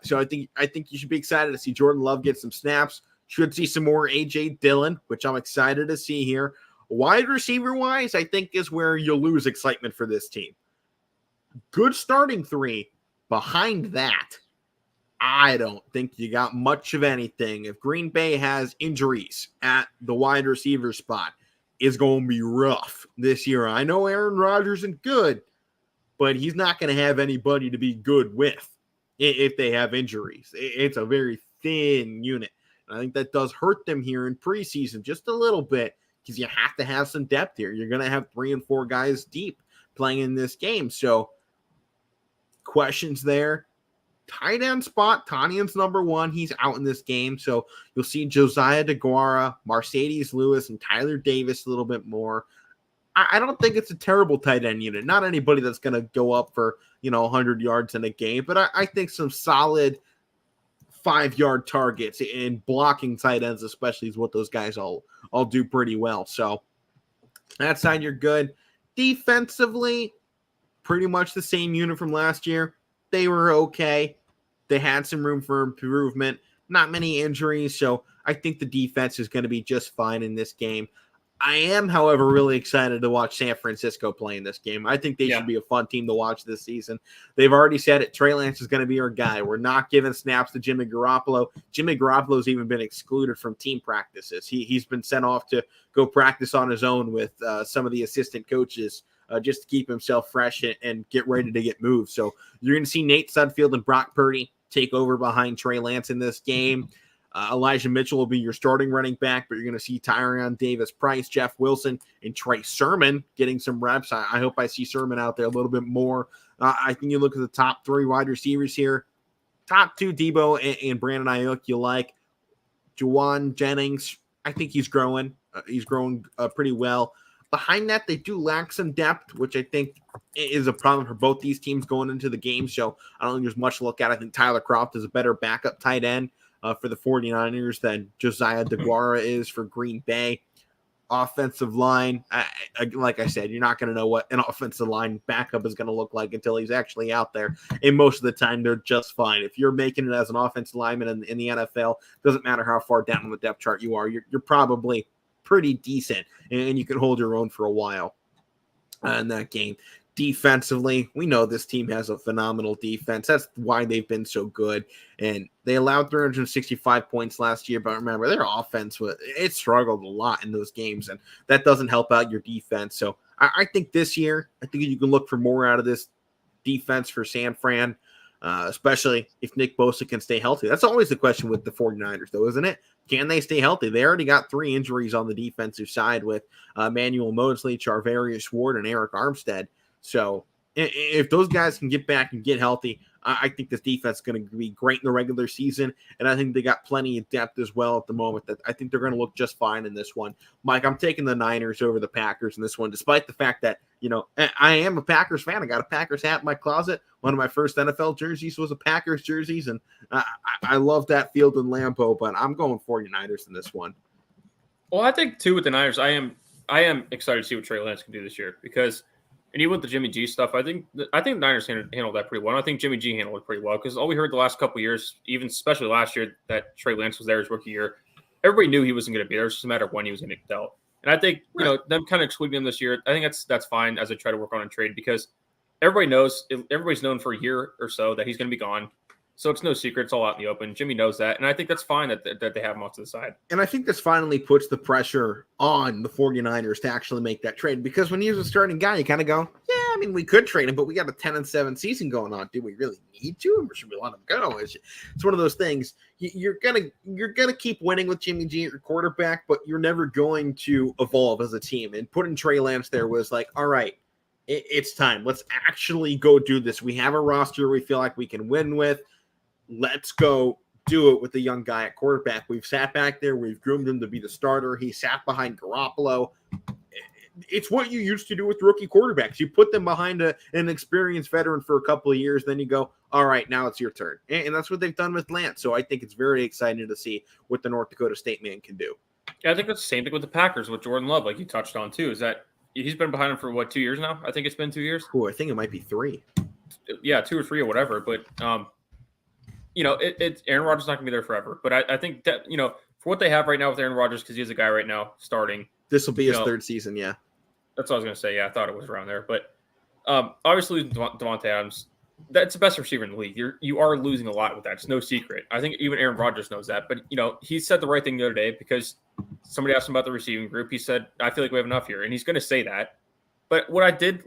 So I think you should be excited to see Jordan Love get some snaps. Should see some more A.J. Dillon, which I'm excited to see here. Wide receiver-wise, I think is where you'll lose excitement for this team. Good starting three. Behind that, I don't think you got much of anything. If Green Bay has injuries at the wide receiver spot, it's going to be rough this year. I know Aaron Rodgers isn't good, but he's not going to have anybody to be good with if they have injuries. It's a very thin unit. I think that does hurt them here in preseason just a little bit because you have to have some depth here. You're going to have 3 and 4 guys deep playing in this game. So questions there. Tight end spot, Tanyan's number 1. He's out in this game. So you'll see Josiah DeGuara, Mercedes Lewis, and Tyler Davis a little bit more. I don't think it's a terrible tight end unit. Not anybody that's going to go up for, 100 yards in a game. But I think some solid 5-yard targets and blocking tight ends especially is what those guys all do pretty well. So that side, you're good. Defensively, pretty much the same unit from last year. They were okay. They had some room for improvement. Not many injuries, so I think the defense is going to be just fine in this game. I am, however, really excited to watch San Francisco play in this game. I think they should be a fun team to watch this season. They've already said it. Trey Lance is going to be our guy. We're not giving snaps to Jimmy Garoppolo. Jimmy Garoppolo's even been excluded from team practices. He's been sent off to go practice on his own with some of the assistant coaches just to keep himself fresh and get ready to get moved. So you're going to see Nate Sudfeld and Brock Purdy take over behind Trey Lance in this game. Elijah Mitchell will be your starting running back, but you're going to see Tyrion Davis-Price, Jeff Wilson, and Trey Sermon getting some reps. I hope I see Sermon out there a little bit more. I think you look at the top 3 wide receivers here. Top 2, Debo and Brandon Ayuk, you like. Juwan Jennings, I think he's growing. He's growing pretty well. Behind that, they do lack some depth, which I think is a problem for both these teams going into the game. So I don't think there's much to look at. I think Tyler Kroft is a better backup tight end for the 49ers than Josiah DeGuara is for Green Bay. Offensive line, like I said, you're not going to know what an offensive line backup is going to look like until he's actually out there. And most of the time, they're just fine. If you're making it as an offensive lineman in the NFL, doesn't matter how far down on the depth chart you are, you're probably pretty decent, and you can hold your own for a while in that game. Defensively, we know this team has a phenomenal defense. That's why they've been so good. And they allowed 365 points last year, but remember, their offense, it struggled a lot in those games, and that doesn't help out your defense. So I think this year, I think you can look for more out of this defense for San Fran, especially if Nick Bosa can stay healthy. That's always the question with the 49ers, though, isn't it? Can they stay healthy? They already got 3 injuries on the defensive side with Emmanuel Mosley, Charvarius Ward, and Eric Armstead. So if those guys can get back and get healthy, I think this defense is going to be great in the regular season, and I think they got plenty of depth as well at the moment. That I think they're going to look just fine in this one. Mike, I'm taking the Niners over the Packers in this one, despite the fact that, I am a Packers fan. I got a Packers hat in my closet. One of my first NFL jerseys was a Packers jerseys, and I love that field in Lambeau, but I'm going 49ers in this one. Well, I think, too, with the Niners, I am excited to see what Trey Lance can do this year because – and even with the Jimmy G stuff, I think the Niners handled that pretty well. And I think Jimmy G handled it pretty well because all we heard the last couple of years, even especially last year, that Trey Lance was there his rookie year, everybody knew he wasn't going to be there. It was just a matter of when he was going to get dealt. And I think them kind of excluding him this year, I think that's fine as they try to work on a trade because everybody's known for a year or so that he's going to be gone. So it's no secret. It's all out in the open. Jimmy knows that. And I think that's fine that they have him off to the side. And I think this finally puts the pressure on the 49ers to actually make that trade. Because when he was a starting guy, you kind of go, yeah, I mean, we could trade him, but we got a 10-7 season going on. Do we really need to? Or should we let him go? It's one of those things. You're gonna keep winning with Jimmy G at your quarterback, but you're never going to evolve as a team. And putting Trey Lance there was like, all right, it's time. Let's actually go do this. We have a roster we feel like we can win with. Let's go do it with the young guy at quarterback. We've sat back there. We've groomed him to be the starter. He sat behind Garoppolo. it's what you used to do with rookie quarterbacks. You put them behind an experienced veteran for a couple of years, then you go, all right, now it's your turn. And that's what they've done with Lance. So I think it's very exciting to see what the North Dakota State man can do. Yeah, I think that's the same thing with the Packers with Jordan Love, like you touched on too, is that he's been behind him for 2 years now? I think it's been 2 years. Oh, I think it might be 3. Yeah, 2 or 3 or whatever. But, it's Aaron Rodgers not going to be there forever. But I think that, for what they have right now with Aaron Rodgers, because he's a guy right now starting. This will be his 3rd season, yeah. That's what I was going to say. Yeah, I thought it was around there. But obviously, Devontae Adams, that's the best receiver in the league. You are losing a lot with that. It's no secret. I think even Aaron Rodgers knows that. But, he said the right thing the other day because somebody asked him about the receiving group. He said, I feel like we have enough here. And he's going to say that. But what I did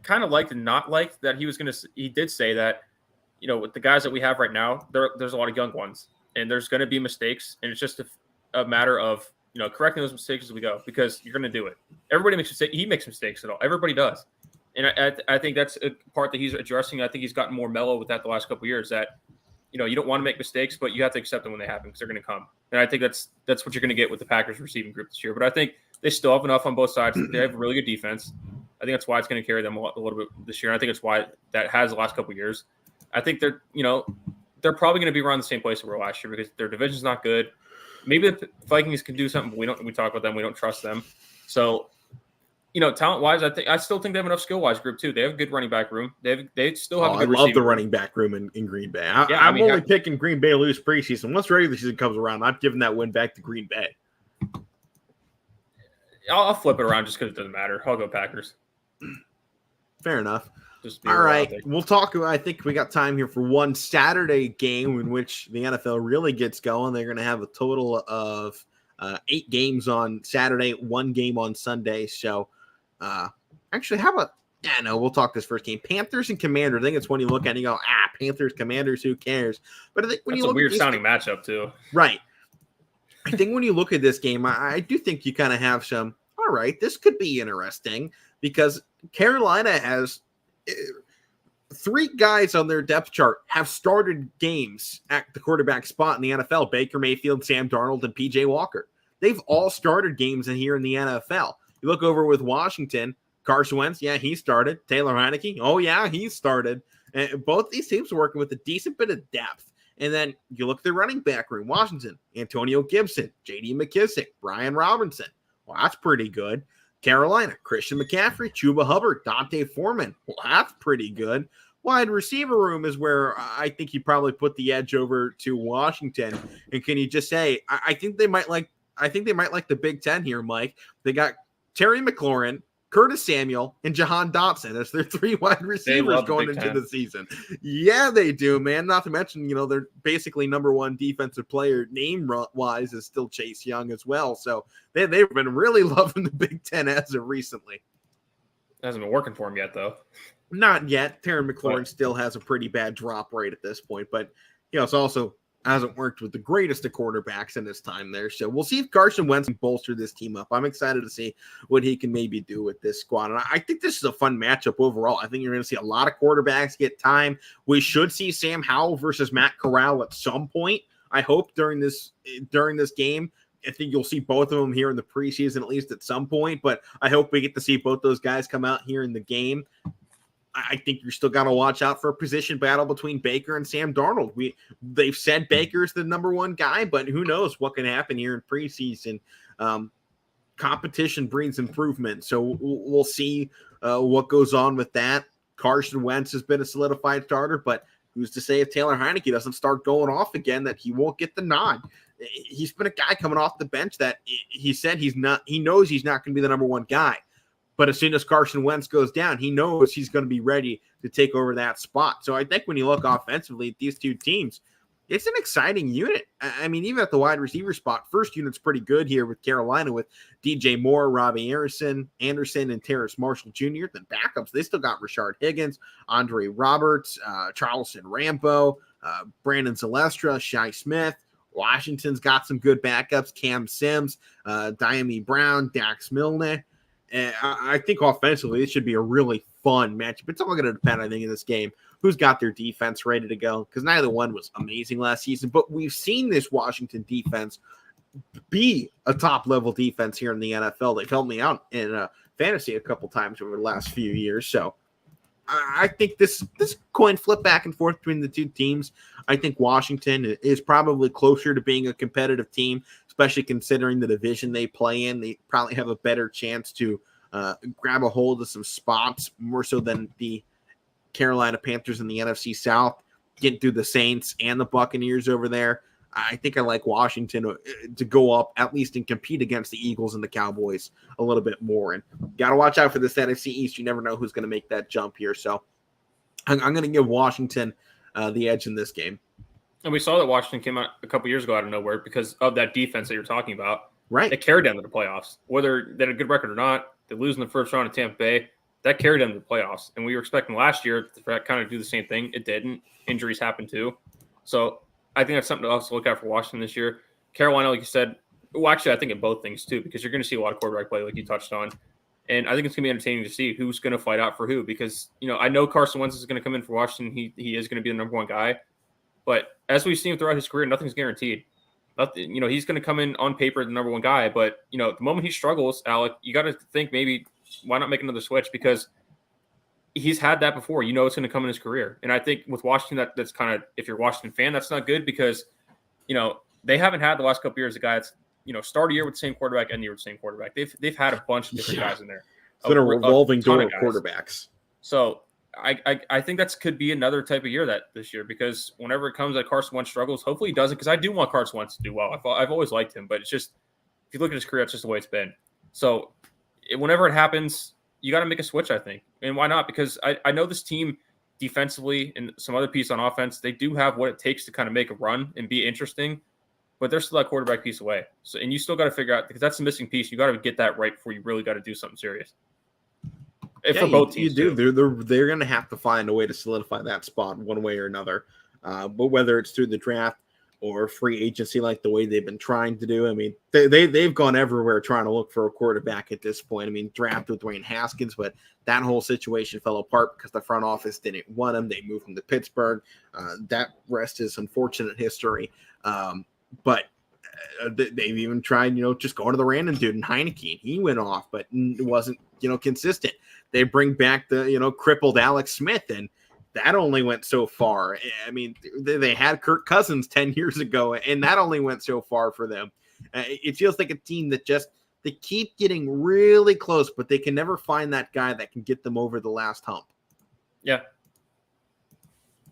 kind of liked and not liked, that he did say that, with the guys that we have right now, there's a lot of young ones. And there's going to be mistakes. And it's just a matter of, correcting those mistakes as we go, because you're going to do it. Everybody makes mistakes. He makes mistakes at all. Everybody does. And I think that's a part that he's addressing. I think he's gotten more mellow with that the last couple of years, that, you don't want to make mistakes, but you have to accept them when they happen because they're going to come. And I think that's what you're going to get with the Packers receiving group this year. But I think they still have enough on both sides. They have a really good defense. I think that's why it's going to carry them a little bit this year. I think it's why that has the last couple of years. I think they're probably going to be around the same place they were last year because their division's not good. Maybe the Vikings can do something, but we talk about them. We don't trust them. So, talent-wise, I still think they have enough skill-wise group too. They have a good running back room. They still have a good I love the running back room in Green Bay. I'm only picking Green Bay to lose preseason. Once regular season comes around, I'm giving that win back to Green Bay. I'll flip it around just because it doesn't matter. I'll go Packers. Fair enough. All right, we'll talk. I think we got time here for one Saturday game in which the NFL really gets going. They're going to have a total of 8 games on Saturday, 1 game on Sunday. So, actually, how about? Yeah, no, we'll talk this first game. Panthers and Commanders. I think it's when you look at it and you go, Panthers, Commanders, who cares? But I think when that's you look a weird sounding matchup too. Right. I think when you look at this game, I do think you kind of have some. All right, this could be interesting because Carolina has 3 guys on their depth chart have started games at the quarterback spot in the NFL. Baker Mayfield, Sam Darnold, and PJ Walker. They've all started games in here in the NFL. You look over with Washington, Carson Wentz, yeah, he started. Taylor Heineke, oh yeah, he started. And both these teams are working with a decent bit of depth. And then you look at the running back room. Washington, Antonio Gibson, J.D. McKissick, Brian Robinson. Well, that's pretty good. Carolina, Christian McCaffrey, Chuba Hubbard, Dante Foreman. Well, that's pretty good. Wide receiver room is where I think you probably put the edge over to Washington. And can you just say, I think they might like the Big Ten here, Mike. They got Terry McLaurin, Curtis Samuel, and Jahan Dotson as their 3 wide receivers going into the season. Yeah, they do, man. Not to mention, they're basically number 1 defensive player name-wise is still Chase Young as well. So they've been really loving the Big Ten as of recently. It hasn't been working for him yet, though. Not yet. Terry McLaurin still has a pretty bad drop rate at this point, but it's also hasn't worked with the greatest of quarterbacks in his time there. So we'll see if Carson Wentz can bolster this team up. I'm excited to see what he can maybe do with this squad. And I think this is a fun matchup overall. I think you're going to see a lot of quarterbacks get time. We should see Sam Howell versus Matt Corral at some point. I hope during this game. I think you'll see both of them here in the preseason, at least at some point, but I hope we get to see both those guys come out here in the game. I think you're still got to watch out for a position battle between Baker and Sam Darnold. They've said Baker's the number 1 guy, but who knows what can happen here in preseason. Competition brings improvement, so we'll see what goes on with that. Carson Wentz has been a solidified starter, but who's to say if Taylor Heineke doesn't start going off again that he won't get the nod? He's been a guy coming off the bench that he said he knows he's not going to be the number 1 guy. But as soon as Carson Wentz goes down, he knows he's going to be ready to take over that spot. So I think when you look offensively at these 2 teams, it's an exciting unit. I mean, even at the wide receiver spot, first unit's pretty good here with Carolina with DJ Moore, Robbie Anderson, and Terrace Marshall Jr. Then backups, they still got Rashard Higgins, Andre Roberts, Charleston Rambo, Brandon Zalestra, Shai Smith. Washington's got some good backups, Cam Sims, Diami Brown, Dax Milne. And I think offensively, it should be a really fun matchup. It's all going to depend, I think, in this game, who's got their defense ready to go. Because neither one was amazing last season. But we've seen this Washington defense be a top-level defense here in the NFL. They've helped me out in fantasy a couple times over the last few years. So I think this coin flip back and forth between the two teams. I think Washington is probably closer to being a competitive team, especially considering the division they play in. They probably have a better chance to grab a hold of some spots more so than the Carolina Panthers in the NFC South, get through the Saints and the Buccaneers over there. I think I like Washington to go up at least and compete against the Eagles and the Cowboys a little bit more. And got to watch out for this NFC East. You never know who's going to make that jump here. So I'm going to give Washington the edge in this game. And we saw that Washington came out a couple years ago out of nowhere because of that defense that you're talking about. Right. They carried them to the playoffs. Whether they had a good record or not, they lose in the first round of Tampa Bay. That carried them to the playoffs. And we were expecting last year to kind of do the same thing. It didn't. Injuries happened too. So I think that's something else to look out for Washington this year. Carolina, like you said, well, actually, I think in both things too, because you're going to see a lot of quarterback play, like you touched on. And I think it's going to be entertaining to see who's going to fight out for who, because, I know Carson Wentz is going to come in for Washington. He is going to be the number one guy. But as we've seen throughout his career, nothing's guaranteed. Nothing, he's going to come in on paper the number one guy. But, the moment he struggles, Alec, you got to think maybe why not make another switch, because he's had that before. It's going to come in his career. And I think with Washington, that's kind of, if you're a Washington fan, that's not good because, they haven't had the last couple of years a guy that's, start a year with the same quarterback, end the year with the same quarterback. They've had a bunch of different guys in there. It's been a revolving door of quarterbacks. So I think that could be another type of year this year, because whenever it comes that Carson Wentz struggles, hopefully he doesn't, because I do want Carson Wentz to do well. I've always liked him, but it's just, if you look at his career, that's just the way it's been. So whenever it happens, you got to make a switch, I think. And why not? Because I know this team defensively and some other piece on offense, they do have what it takes to kind of make a run and be interesting, but they're still that quarterback piece away. So, and you still got to figure out, because that's the missing piece. You got to get that right before you really got to do something serious. For both teams, you do. They're going to have to find a way to solidify that spot one way or another. But whether it's through the draft or free agency, like the way they've been trying to do, I mean, they've gone everywhere trying to look for a quarterback at this point. I mean, drafted Dwayne Haskins, but that whole situation fell apart because the front office didn't want him. They moved him to Pittsburgh. That rest is unfortunate history. But they've even tried, just going to the random dude in Heineke. He went off, but it wasn't, consistent. They bring back the, crippled Alex Smith, and that only went so far. I mean, they had Kirk Cousins 10 years ago, and that only went so far for them. It feels like a team that they keep getting really close, but they can never find that guy that can get them over the last hump. Yeah.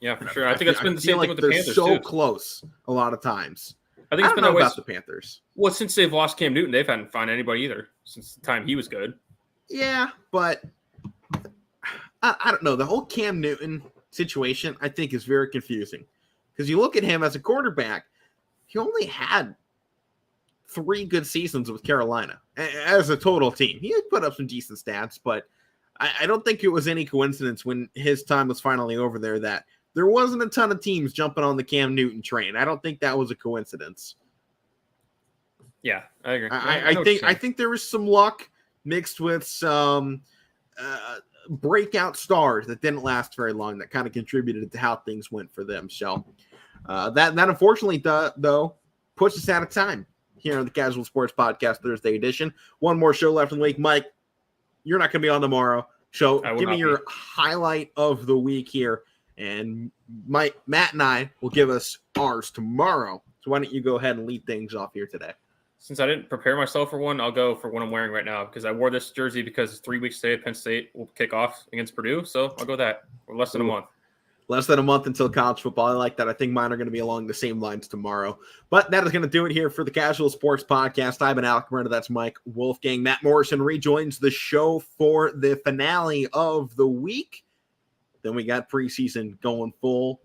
Yeah, for sure. I think it's been the same thing with the Panthers, so close a lot of times. I think it's been that way about the Panthers. Well, since they've lost Cam Newton, they haven't found anybody either since the time he was good. Yeah, but I don't know. The whole Cam Newton situation, I think, is very confusing because you look at him as a quarterback. He only had 3 good seasons with Carolina as a total team. He had put up some decent stats, but I don't think it was any coincidence when his time was finally over there that there wasn't a ton of teams jumping on the Cam Newton train. I don't think that was a coincidence. Yeah, I agree. I think there was some luck mixed with some breakout stars that didn't last very long that kind of contributed to how things went for them. So that unfortunately, though, puts us out of time here on the Casual Sports Podcast Thursday edition. One more show left in the week. Mike, you're not going to be on tomorrow. So give me your highlight of the week here. And Matt and I will give us ours tomorrow. So why don't you go ahead and lead things off here today? Since I didn't prepare myself for one, I'll go for what I'm wearing right now because I wore this jersey because 3 weeks today Penn State will kick off against Purdue. So I'll go with that. We're less than a month. Less than a month until college football. I like that. I think mine are going to be along the same lines tomorrow. But that is going to do it here for the Casual Sports Podcast. I've been Alec Moreno. That's Mike Wolfgang. Matt Morrison rejoins the show for the finale of the week. Then we got preseason going full.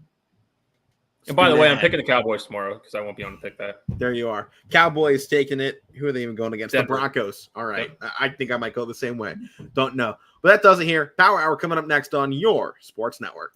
And by the way, I'm picking the Cowboys tomorrow because I won't be on to pick that. There you are. Cowboys taking it. Who are they even going against? Denver. The Broncos. All right. Yep. I think I might go the same way. Don't know. But that does it here. Power Hour coming up next on your Sports Network.